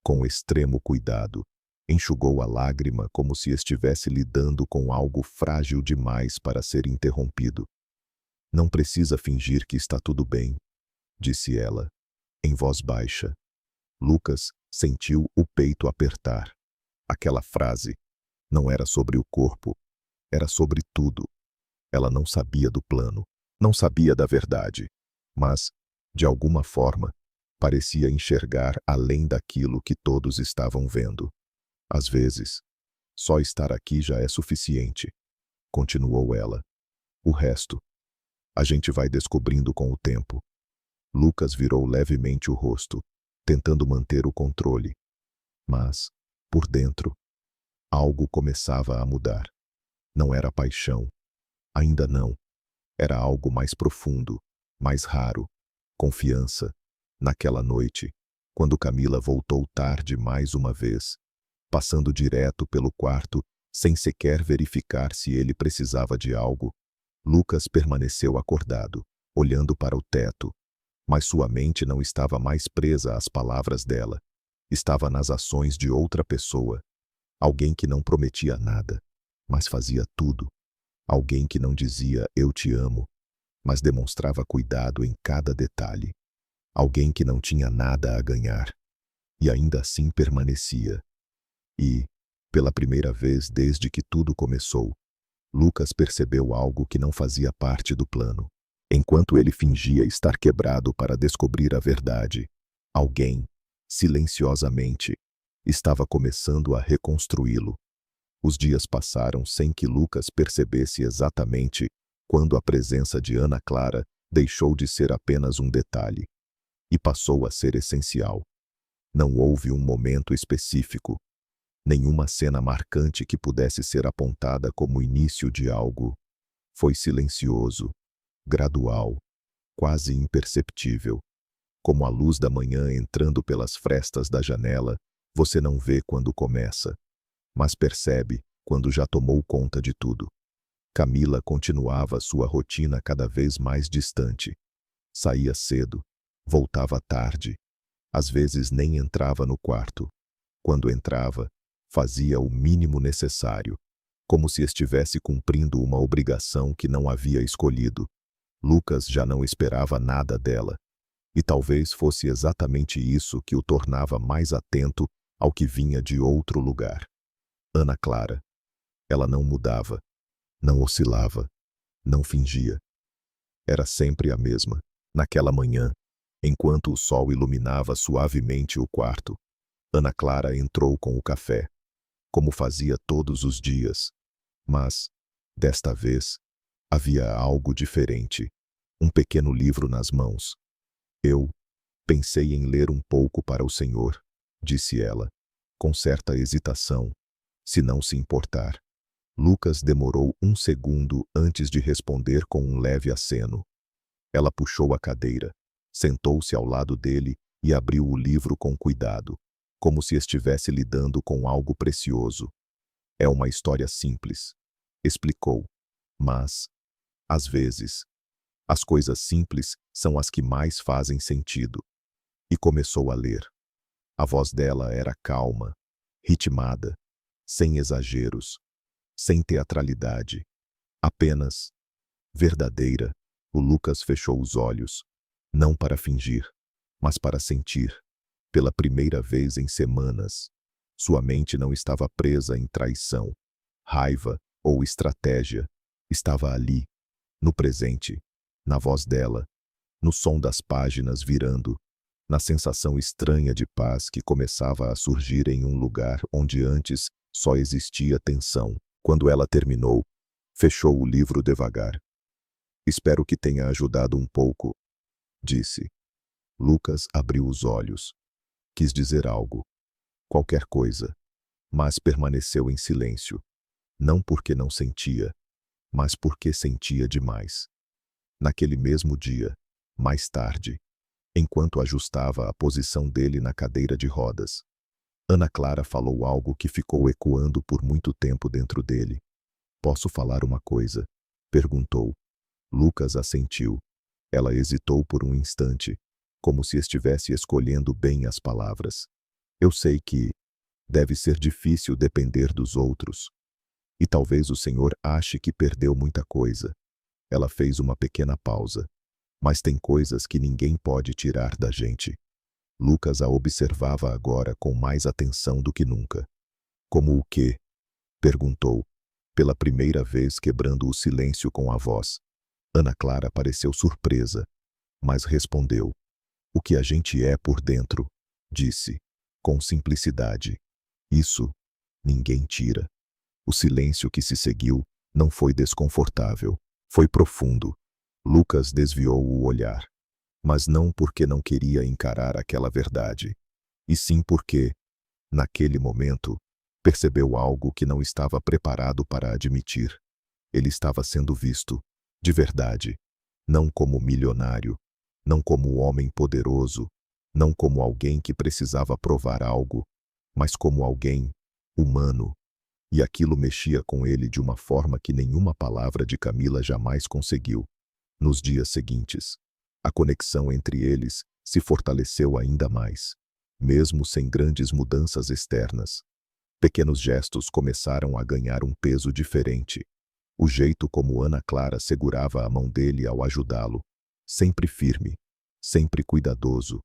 com extremo cuidado, enxugou a lágrima como se estivesse lidando com algo frágil demais para ser interrompido. Não precisa fingir que está tudo bem, disse ela, em voz baixa. Lucas sentiu o peito apertar. Aquela frase não era sobre o corpo, era sobre tudo. Ela não sabia do plano, não sabia da verdade, mas, de alguma forma, parecia enxergar além daquilo que todos estavam vendo. Às vezes, só estar aqui já é suficiente, continuou ela. O resto, a gente vai descobrindo com o tempo. Lucas virou levemente o rosto, tentando manter o controle. Mas, por dentro, algo começava a mudar. Não era paixão. Ainda não. Era algo mais profundo, mais raro. Confiança. Naquela noite, quando Camila voltou tarde mais uma vez, passando direto pelo quarto, sem sequer verificar se ele precisava de algo, Lucas permaneceu acordado, olhando para o teto. Mas sua mente não estava mais presa às palavras dela. Estava nas ações de outra pessoa. Alguém que não prometia nada, mas fazia tudo. Alguém que não dizia "eu te amo", mas demonstrava cuidado em cada detalhe. Alguém que não tinha nada a ganhar, e ainda assim permanecia. E, pela primeira vez desde que tudo começou, Lucas percebeu algo que não fazia parte do plano. Enquanto ele fingia estar quebrado para descobrir a verdade, alguém, silenciosamente, estava começando a reconstruí-lo. Os dias passaram sem que Lucas percebesse exatamente quando a presença de Ana Clara deixou de ser apenas um detalhe e passou a ser essencial. Não houve um momento específico, nenhuma cena marcante que pudesse ser apontada como início de algo. Foi silencioso, gradual, quase imperceptível. Como a luz da manhã entrando pelas frestas da janela, você não vê quando começa, mas percebe quando já tomou conta de tudo. Camila continuava sua rotina cada vez mais distante. Saía cedo, voltava tarde. Às vezes nem entrava no quarto. Quando entrava, fazia o mínimo necessário, como se estivesse cumprindo uma obrigação que não havia escolhido. Lucas já não esperava nada dela, e talvez fosse exatamente isso que o tornava mais atento ao que vinha de outro lugar. Ana Clara. Ela não mudava, não oscilava, não fingia. Era sempre a mesma. Naquela manhã, enquanto o sol iluminava suavemente o quarto, Ana Clara entrou com o café, como fazia todos os dias. Mas, desta vez, havia algo diferente. Um pequeno livro nas mãos. Eu pensei em ler um pouco para o senhor, disse ela, com certa hesitação, se não se importar. Lucas demorou um segundo antes de responder com um leve aceno. Ela puxou a cadeira, sentou-se ao lado dele e abriu o livro com cuidado, como se estivesse lidando com algo precioso. É uma história simples, explicou. Mas, às vezes, as coisas simples são as que mais fazem sentido. E começou a ler. A voz dela era calma, ritmada, sem exageros, sem teatralidade, apenas verdadeira. O Lucas fechou os olhos, não para fingir, mas para sentir. Pela primeira vez em semanas, sua mente não estava presa em traição, raiva ou estratégia. Estava ali, no presente, na voz dela, no som das páginas virando, na sensação estranha de paz que começava a surgir em um lugar onde antes só existia tensão. Quando ela terminou, fechou o livro devagar. Espero que tenha ajudado um pouco, disse. Lucas abriu os olhos. Quis dizer algo, qualquer coisa, mas permaneceu em silêncio. Não porque não sentia, mas porque sentia demais. Naquele mesmo dia, mais tarde, enquanto ajustava a posição dele na cadeira de rodas, Ana Clara falou algo que ficou ecoando por muito tempo dentro dele. Posso falar uma coisa? Perguntou. Lucas assentiu. Ela hesitou por um instante, como se estivesse escolhendo bem as palavras. Eu sei que deve ser difícil depender dos outros. E talvez o senhor ache que perdeu muita coisa. Ela fez uma pequena pausa. Mas tem coisas que ninguém pode tirar da gente. Lucas a observava agora com mais atenção do que nunca. Como o quê? Perguntou, pela primeira vez quebrando o silêncio com a voz. Ana Clara pareceu surpresa, mas respondeu. O que a gente é por dentro, disse, com simplicidade. Isso, ninguém tira. O silêncio que se seguiu não foi desconfortável, foi profundo. Lucas desviou o olhar, mas não porque não queria encarar aquela verdade, e sim porque, naquele momento, percebeu algo que não estava preparado para admitir. Ele estava sendo visto, de verdade, não como milionário, não como homem poderoso, não como alguém que precisava provar algo, mas como alguém humano. E aquilo mexia com ele de uma forma que nenhuma palavra de Camila jamais conseguiu. Nos dias seguintes, a conexão entre eles se fortaleceu ainda mais, mesmo sem grandes mudanças externas. Pequenos gestos começaram a ganhar um peso diferente. O jeito como Ana Clara segurava a mão dele ao ajudá-lo, sempre firme, sempre cuidadoso,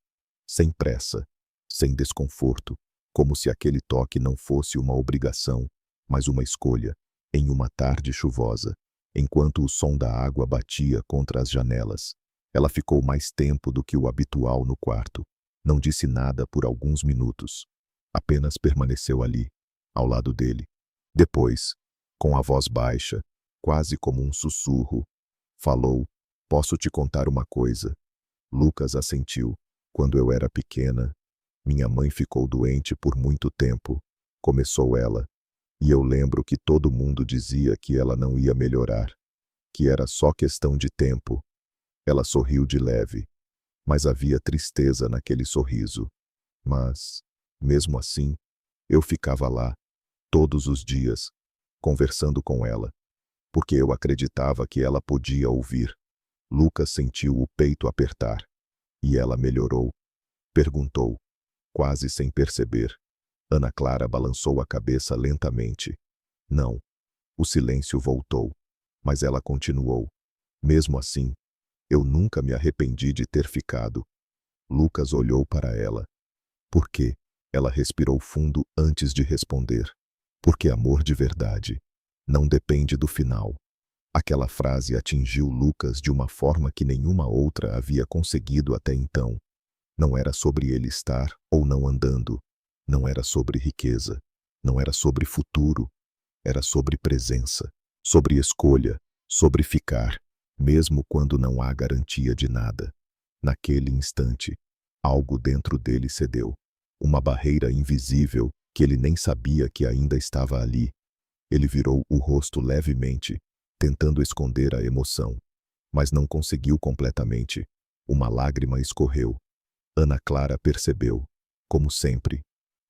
sem pressa, sem desconforto, como se aquele toque não fosse uma obrigação, mas uma escolha, em uma tarde chuvosa, enquanto o som da água batia contra as janelas. Ela ficou mais tempo do que o habitual no quarto. Não disse nada por alguns minutos. Apenas permaneceu ali, ao lado dele. Depois, com a voz baixa, quase como um sussurro, falou, posso te contar uma coisa? Lucas assentiu. Quando eu era pequena, minha mãe ficou doente por muito tempo, começou ela. E eu lembro que todo mundo dizia que ela não ia melhorar, que era só questão de tempo. Ela sorriu de leve, mas havia tristeza naquele sorriso. Mas, mesmo assim, eu ficava lá, todos os dias, conversando com ela, porque eu acreditava que ela podia ouvir. Lucas sentiu o peito apertar. E ela melhorou? Perguntou, quase sem perceber. Ana Clara balançou a cabeça lentamente. Não. O silêncio voltou, mas ela continuou. Mesmo assim, eu nunca me arrependi de ter ficado. Lucas olhou para ela. Por quê? Ela respirou fundo antes de responder. Porque amor de verdade não depende do final. Aquela frase atingiu Lucas de uma forma que nenhuma outra havia conseguido até então. Não era sobre ele estar ou não andando. Não era sobre riqueza. Não era sobre futuro. Era sobre presença, sobre escolha, sobre ficar, mesmo quando não há garantia de nada. Naquele instante, algo dentro dele cedeu. Uma barreira invisível que ele nem sabia que ainda estava ali. Ele virou o rosto levemente, tentando esconder a emoção, mas não conseguiu completamente. Uma lágrima escorreu. Ana Clara percebeu, como sempre,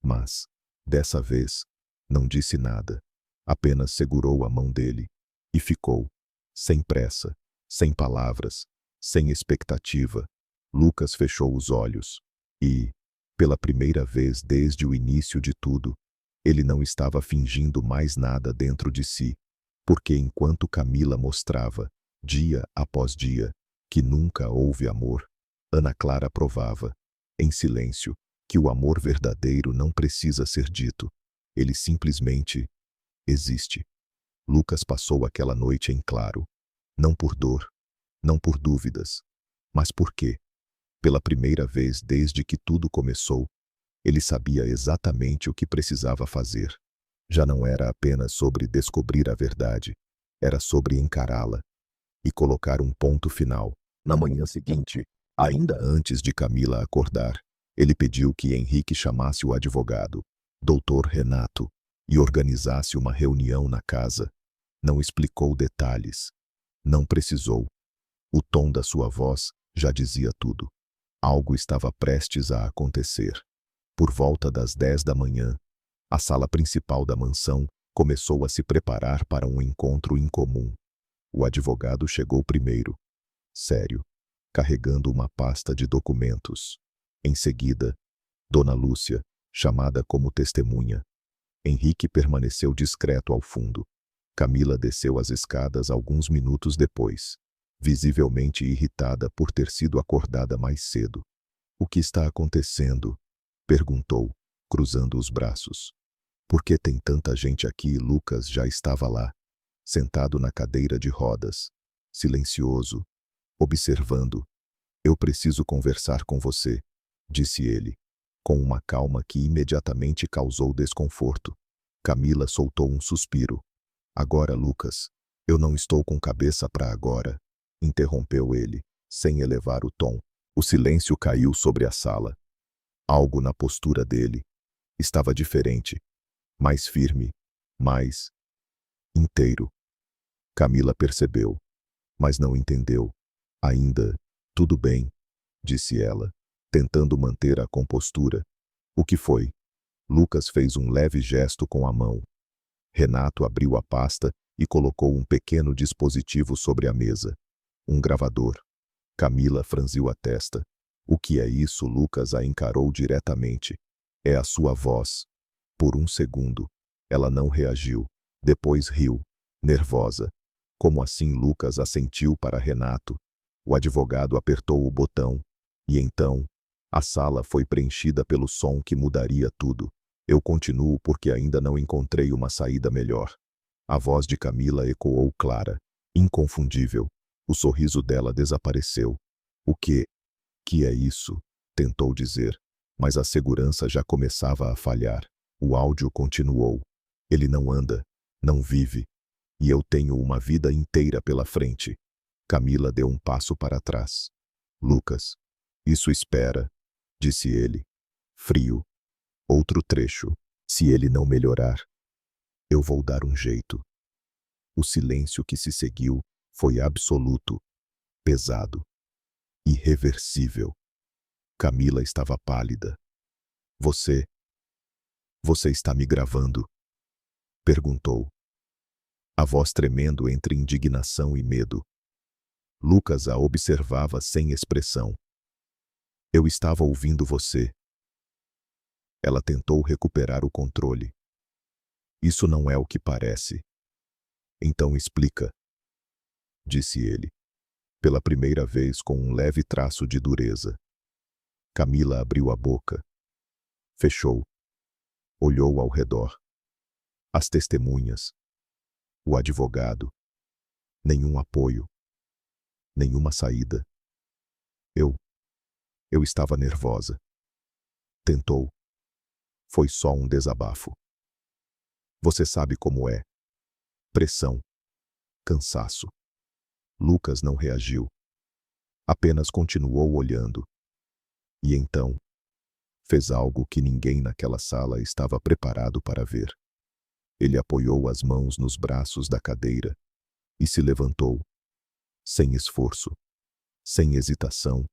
mas, dessa vez, não disse nada. Apenas segurou a mão dele e ficou, sem pressa, sem palavras, sem expectativa. Lucas fechou os olhos e, pela primeira vez desde o início de tudo, ele não estava fingindo mais nada dentro de si, porque enquanto Camila mostrava, dia após dia, que nunca houve amor, Ana Clara provava, em silêncio, que o amor verdadeiro não precisa ser dito. Ele simplesmente existe. Lucas passou aquela noite em claro, não por dor, não por dúvidas, mas porque, pela primeira vez desde que tudo começou, ele sabia exatamente o que precisava fazer. Já não era apenas sobre descobrir a verdade, era sobre encará-la e colocar um ponto final. Na manhã seguinte, ainda antes de Camila acordar, ele pediu que Henrique chamasse o advogado, Dr. Renato, e organizasse uma reunião na casa. Não explicou detalhes. Não precisou. O tom da sua voz já dizia tudo. Algo estava prestes a acontecer. Por volta das 10 da manhã, a sala principal da mansão começou a se preparar para um encontro incomum. O advogado chegou primeiro, sério, carregando uma pasta de documentos. Em seguida, Dona Lúcia, chamada como testemunha. Henrique permaneceu discreto ao fundo. Camila desceu as escadas alguns minutos depois, visivelmente irritada por ter sido acordada mais cedo. "O que está acontecendo?" perguntou, cruzando os braços. "Por que tem tanta gente aqui?" Lucas já estava lá, sentado na cadeira de rodas, silencioso, observando. "Eu preciso conversar com você", disse ele, com uma calma que imediatamente causou desconforto. Camila soltou um suspiro. "Agora, Lucas, eu não estou com cabeça para agora", interrompeu ele, sem elevar o tom. O silêncio caiu sobre a sala. Algo na postura dele estava diferente, mais firme, mais inteiro. Camila percebeu, mas não entendeu. "Ainda, tudo bem", disse ela, tentando manter a compostura. "O que foi?" Lucas fez um leve gesto com a mão. Renato abriu a pasta e colocou um pequeno dispositivo sobre a mesa. Um gravador. Camila franziu a testa. "O que é isso?" Lucas a encarou diretamente. "É a sua voz." Por um segundo, ela não reagiu. Depois riu, nervosa. "Como assim?" Lucas assentiu para Renato. O advogado apertou o botão. E então, a sala foi preenchida pelo som que mudaria tudo. "Eu continuo porque ainda não encontrei uma saída melhor." A voz de Camila ecoou clara, inconfundível. O sorriso dela desapareceu. "O que é isso?" tentou dizer, mas a segurança já começava a falhar. O áudio continuou. "Ele não anda, não vive. E eu tenho uma vida inteira pela frente." Camila deu um passo para trás. "Lucas, isso espera", disse ele, frio. Outro trecho. "Se ele não melhorar, eu vou dar um jeito." O silêncio que se seguiu foi absoluto, pesado, irreversível. Camila estava pálida. Você está me gravando?" perguntou, a voz tremendo entre indignação e medo. Lucas a observava sem expressão. "Eu estava ouvindo você." Ela tentou recuperar o controle. "Isso não é o que parece." "Então explica", disse ele, pela primeira vez com um leve traço de dureza. Camila abriu a boca. Fechou. Olhou ao redor. As testemunhas. O advogado. Nenhum apoio. Nenhuma saída. Eu estava nervosa." Tentou. "Foi só um desabafo. Você sabe como é. Pressão. Cansaço." Lucas não reagiu. Apenas continuou olhando. E então, fez algo que ninguém naquela sala estava preparado para ver. Ele apoiou as mãos nos braços da cadeira e se levantou, sem esforço, sem hesitação,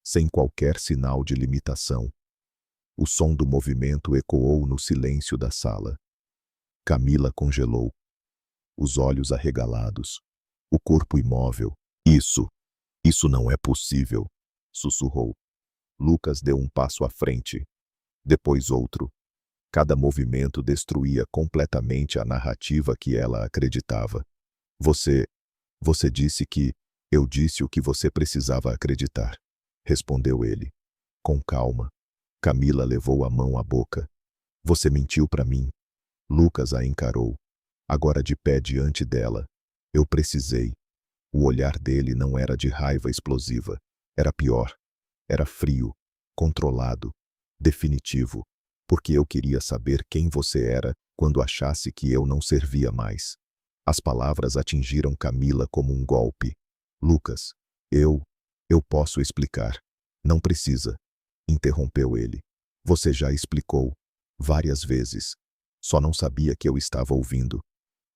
sem qualquer sinal de limitação. O som do movimento ecoou no silêncio da sala. Camila congelou, os olhos arregalados, o corpo imóvel. Isso não é possível, sussurrou. Lucas deu um passo à frente, depois outro. Cada movimento destruía completamente a narrativa que ela acreditava. Você disse que... Eu disse o que você precisava acreditar, respondeu ele. Com calma. Camila levou a mão à boca. Você mentiu para mim. Lucas a encarou, agora de pé diante dela. Eu precisei. O olhar dele não era de raiva explosiva. Era pior. Era frio, controlado, definitivo, porque eu queria saber quem você era quando achasse que eu não servia mais. As palavras atingiram Camila como um golpe. Lucas, eu posso explicar. Não precisa, interrompeu ele. Você já explicou, várias vezes. Só não sabia que eu estava ouvindo.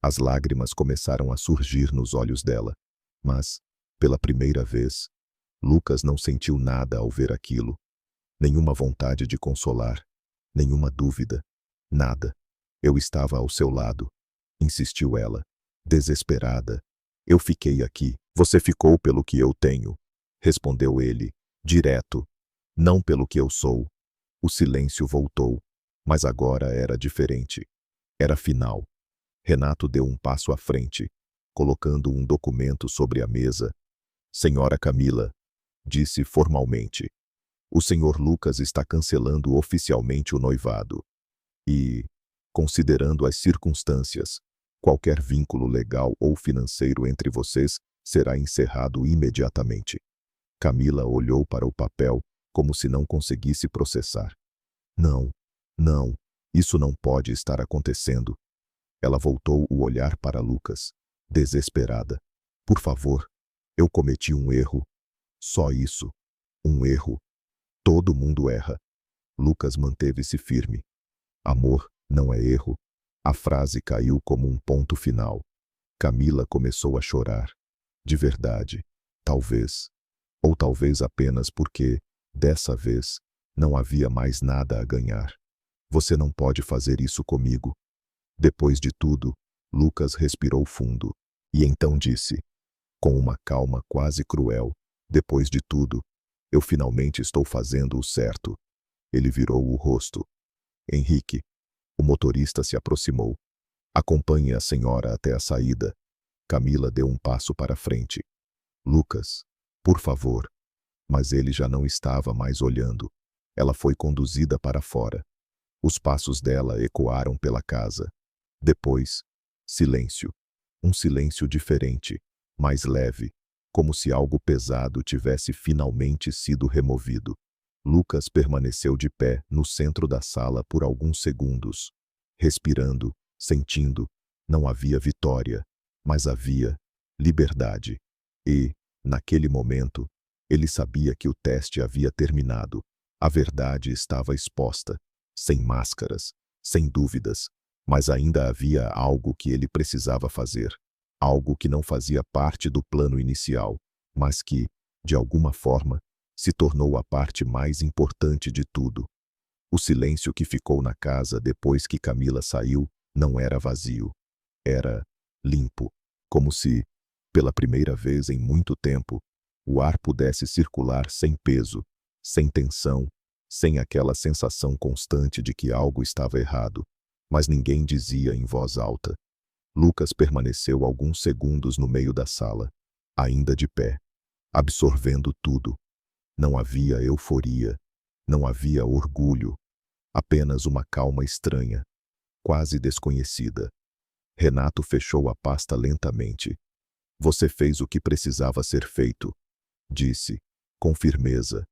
As lágrimas começaram a surgir nos olhos dela. Mas, pela primeira vez, Lucas não sentiu nada ao ver aquilo. Nenhuma vontade de consolar, nenhuma dúvida, nada. Eu estava ao seu lado, insistiu ela, desesperada. Eu fiquei aqui. Você ficou pelo que eu tenho, respondeu ele, direto. Não pelo que eu sou. O silêncio voltou, mas agora era diferente. Era final. Renato deu um passo à frente, colocando um documento sobre a mesa. Senhora Camila, disse formalmente, o senhor Lucas está cancelando oficialmente o noivado. E, considerando as circunstâncias, qualquer vínculo legal ou financeiro entre vocês será encerrado imediatamente. Camila olhou para o papel como se não conseguisse processar. Não, isso não pode estar acontecendo. Ela voltou o olhar para Lucas, desesperada. Por favor, eu cometi um erro. Só isso. Um erro. Todo mundo erra. Lucas manteve-se firme. Amor não é erro. A frase caiu como um ponto final. Camila começou a chorar. De verdade. Talvez. Ou talvez apenas porque, dessa vez, não havia mais nada a ganhar. Você não pode fazer isso comigo. Depois de tudo, Lucas respirou fundo. E então disse, com uma calma quase cruel, depois de tudo, eu finalmente estou fazendo o certo. Ele virou o rosto. Henrique. O motorista se aproximou. Acompanhe a senhora até a saída. Camila deu um passo para frente. Lucas, por favor. Mas ele já não estava mais olhando. Ela foi conduzida para fora. Os passos dela ecoaram pela casa. Depois, silêncio. Um silêncio diferente, mais leve, como se algo pesado tivesse finalmente sido removido. Lucas permaneceu de pé no centro da sala por alguns segundos, respirando, sentindo. Não havia vitória, mas havia liberdade. E, naquele momento, ele sabia que o teste havia terminado. A verdade estava exposta, sem máscaras, sem dúvidas, mas ainda havia algo que ele precisava fazer. Algo que não fazia parte do plano inicial, mas que, de alguma forma, se tornou a parte mais importante de tudo. O silêncio que ficou na casa depois que Camila saiu não era vazio. Era limpo, como se, pela primeira vez em muito tempo, o ar pudesse circular sem peso, sem tensão, sem aquela sensação constante de que algo estava errado. Mas ninguém dizia em voz alta. Lucas permaneceu alguns segundos no meio da sala, ainda de pé, absorvendo tudo. Não havia euforia, não havia orgulho, apenas uma calma estranha, quase desconhecida. Renato fechou a pasta lentamente. Você fez o que precisava ser feito, disse, com firmeza.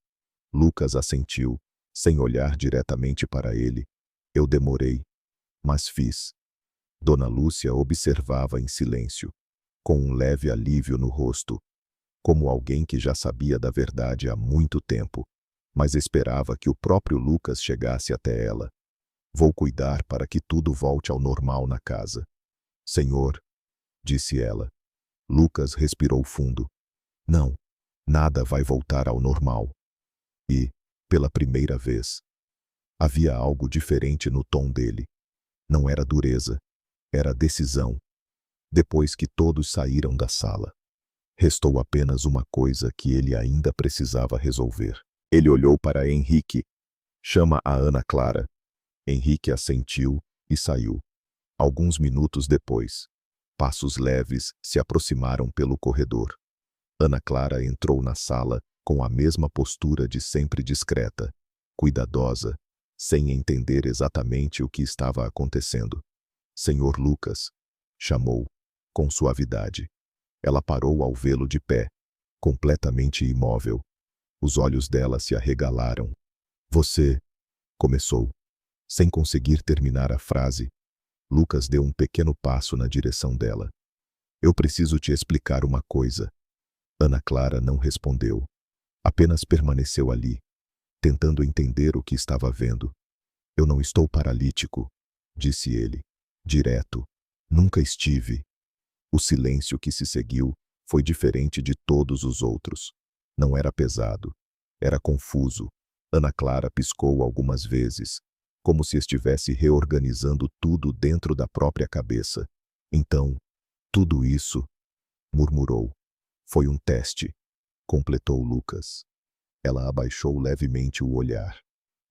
Lucas assentiu, sem olhar diretamente para ele. Eu demorei, mas fiz. Dona Lúcia observava em silêncio, com um leve alívio no rosto, como alguém que já sabia da verdade há muito tempo, mas esperava que o próprio Lucas chegasse até ela. Vou cuidar para que tudo volte ao normal na casa. Senhor, disse ela. Lucas respirou fundo. Não, nada vai voltar ao normal. E, pela primeira vez, havia algo diferente no tom dele. Não era dureza, era decisão. Depois que todos saíram da sala, restou apenas uma coisa que ele ainda precisava resolver. Ele olhou para Henrique. Chama a Ana Clara. Henrique assentiu e saiu. Alguns minutos depois, passos leves se aproximaram pelo corredor. Ana Clara entrou na sala com a mesma postura de sempre discreta, cuidadosa, sem entender exatamente o que estava acontecendo. Senhor Lucas, chamou, com suavidade. Ela parou ao vê-lo de pé, completamente imóvel. Os olhos dela se arregalaram. Você, começou. Sem conseguir terminar a frase, Lucas deu um pequeno passo na direção dela. Eu preciso te explicar uma coisa. Ana Clara não respondeu. Apenas permaneceu ali, tentando entender o que estava vendo. Eu não estou paralítico, disse ele, direto. Nunca estive. O silêncio que se seguiu foi diferente de todos os outros. Não era pesado. Era confuso. Ana Clara piscou algumas vezes, como se estivesse reorganizando tudo dentro da própria cabeça. Então, tudo isso, murmurou. Foi um teste, completou Lucas. Ela abaixou levemente o olhar.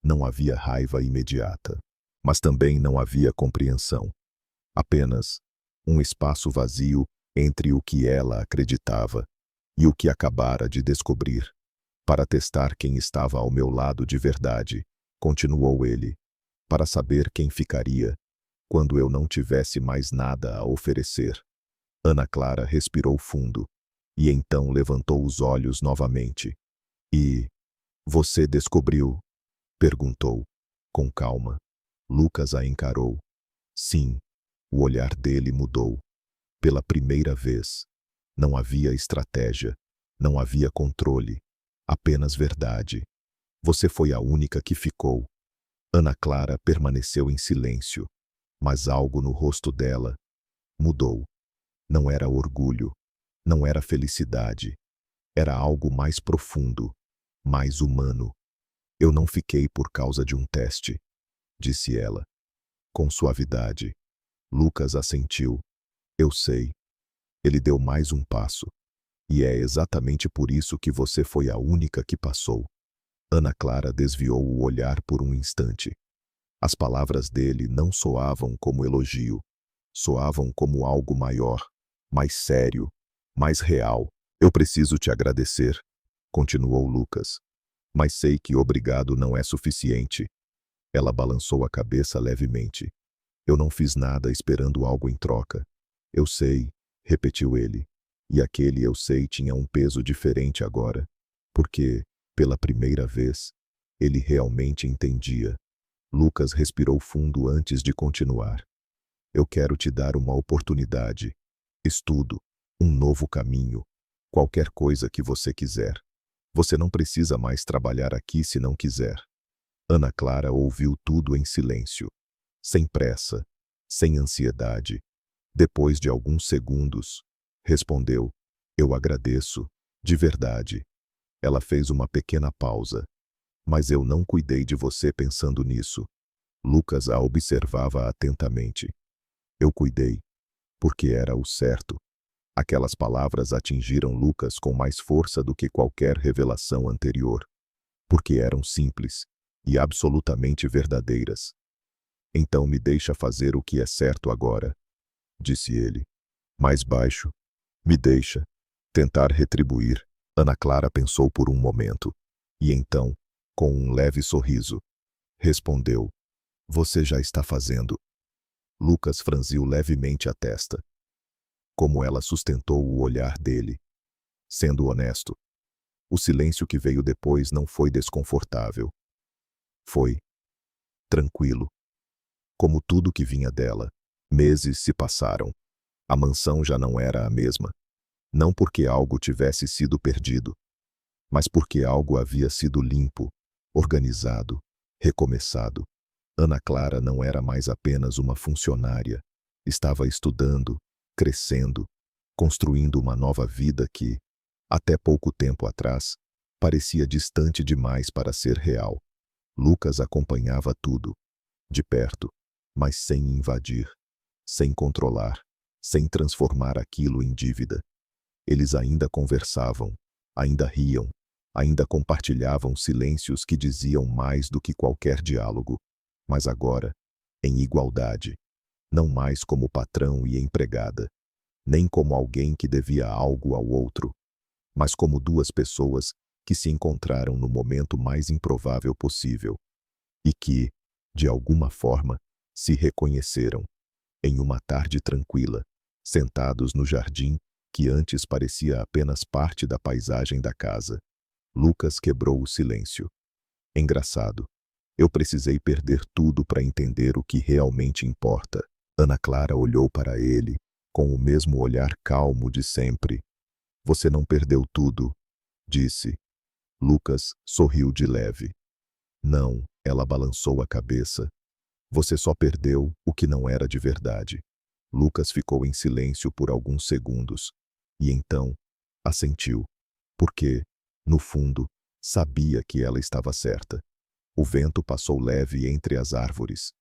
Não havia raiva imediata, mas também não havia compreensão. Apenas um espaço vazio entre o que ela acreditava e o que acabara de descobrir. Para testar quem estava ao meu lado de verdade, continuou ele, para saber quem ficaria quando eu não tivesse mais nada a oferecer. Ana Clara respirou fundo e então levantou os olhos novamente. E você descobriu? Perguntou, com calma. Lucas a encarou. Sim, o olhar dele mudou. Pela primeira vez. Não havia estratégia, não havia controle, apenas verdade. Você foi a única que ficou. Ana Clara permaneceu em silêncio, mas algo no rosto dela mudou. Não era orgulho, não era felicidade, era algo mais profundo, mais humano. Eu não fiquei por causa de um teste, disse ela, com suavidade. Lucas assentiu. Eu sei. Ele deu mais um passo. E é exatamente por isso que você foi a única que passou. Ana Clara desviou o olhar por um instante. As palavras dele não soavam como elogio. Soavam como algo maior, mais sério, mais real. Eu preciso te agradecer, continuou Lucas. Mas sei que obrigado não é suficiente. Ela balançou a cabeça levemente. Eu não fiz nada esperando algo em troca. Eu sei, repetiu ele. E aquele eu sei tinha um peso diferente agora. Porque, pela primeira vez, ele realmente entendia. Lucas respirou fundo antes de continuar. Eu quero te dar uma oportunidade. Estudo, um novo caminho, qualquer coisa que você quiser. Você não precisa mais trabalhar aqui se não quiser. Ana Clara ouviu tudo em silêncio, sem pressa, sem ansiedade. Depois de alguns segundos, respondeu, eu agradeço, de verdade. Ela fez uma pequena pausa. Mas eu não cuidei de você pensando nisso. Lucas a observava atentamente. Eu cuidei, porque era o certo. Aquelas palavras atingiram Lucas com mais força do que qualquer revelação anterior. Porque eram simples e absolutamente verdadeiras. Então me deixa fazer o que é certo agora, disse ele. Mais baixo. Me deixa tentar retribuir. Ana Clara pensou por um momento. E então, com um leve sorriso, respondeu. Você já está fazendo. Lucas franziu levemente a testa. Como ela sustentou o olhar dele. Sendo honesto, o silêncio que veio depois não foi desconfortável. Foi tranquilo. Como tudo que vinha dela. Meses se passaram. A mansão já não era a mesma. Não porque algo tivesse sido perdido, mas porque algo havia sido limpo, organizado, recomeçado. Ana Clara não era mais apenas uma funcionária. Estava estudando, crescendo, construindo uma nova vida que, até pouco tempo atrás, parecia distante demais para ser real. Lucas acompanhava tudo, de perto, mas sem invadir, sem controlar, sem transformar aquilo em dívida. Eles ainda conversavam, ainda riam, ainda compartilhavam silêncios que diziam mais do que qualquer diálogo, mas agora, em igualdade, não mais como patrão e empregada, nem como alguém que devia algo ao outro, mas como duas pessoas que se encontraram no momento mais improvável possível e que, de alguma forma, se reconheceram. Em uma tarde tranquila, sentados no jardim que antes parecia apenas parte da paisagem da casa, Lucas quebrou o silêncio. Engraçado. Eu precisei perder tudo para entender o que realmente importa. Ana Clara olhou para ele, com o mesmo olhar calmo de sempre. Você não perdeu tudo, disse. Lucas sorriu de leve. Não, ela balançou a cabeça. Você só perdeu o que não era de verdade. Lucas ficou em silêncio por alguns segundos. E então, assentiu. Porque, no fundo, sabia que ela estava certa. O vento passou leve entre as árvores.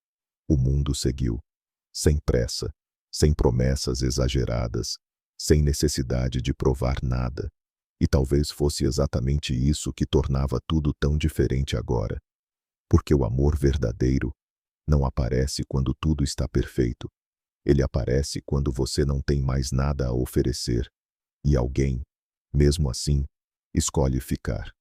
O mundo seguiu. Sem pressa, sem promessas exageradas, sem necessidade de provar nada. E talvez fosse exatamente isso que tornava tudo tão diferente agora. Porque o amor verdadeiro não aparece quando tudo está perfeito. Ele aparece quando você não tem mais nada a oferecer. E alguém, mesmo assim, escolhe ficar.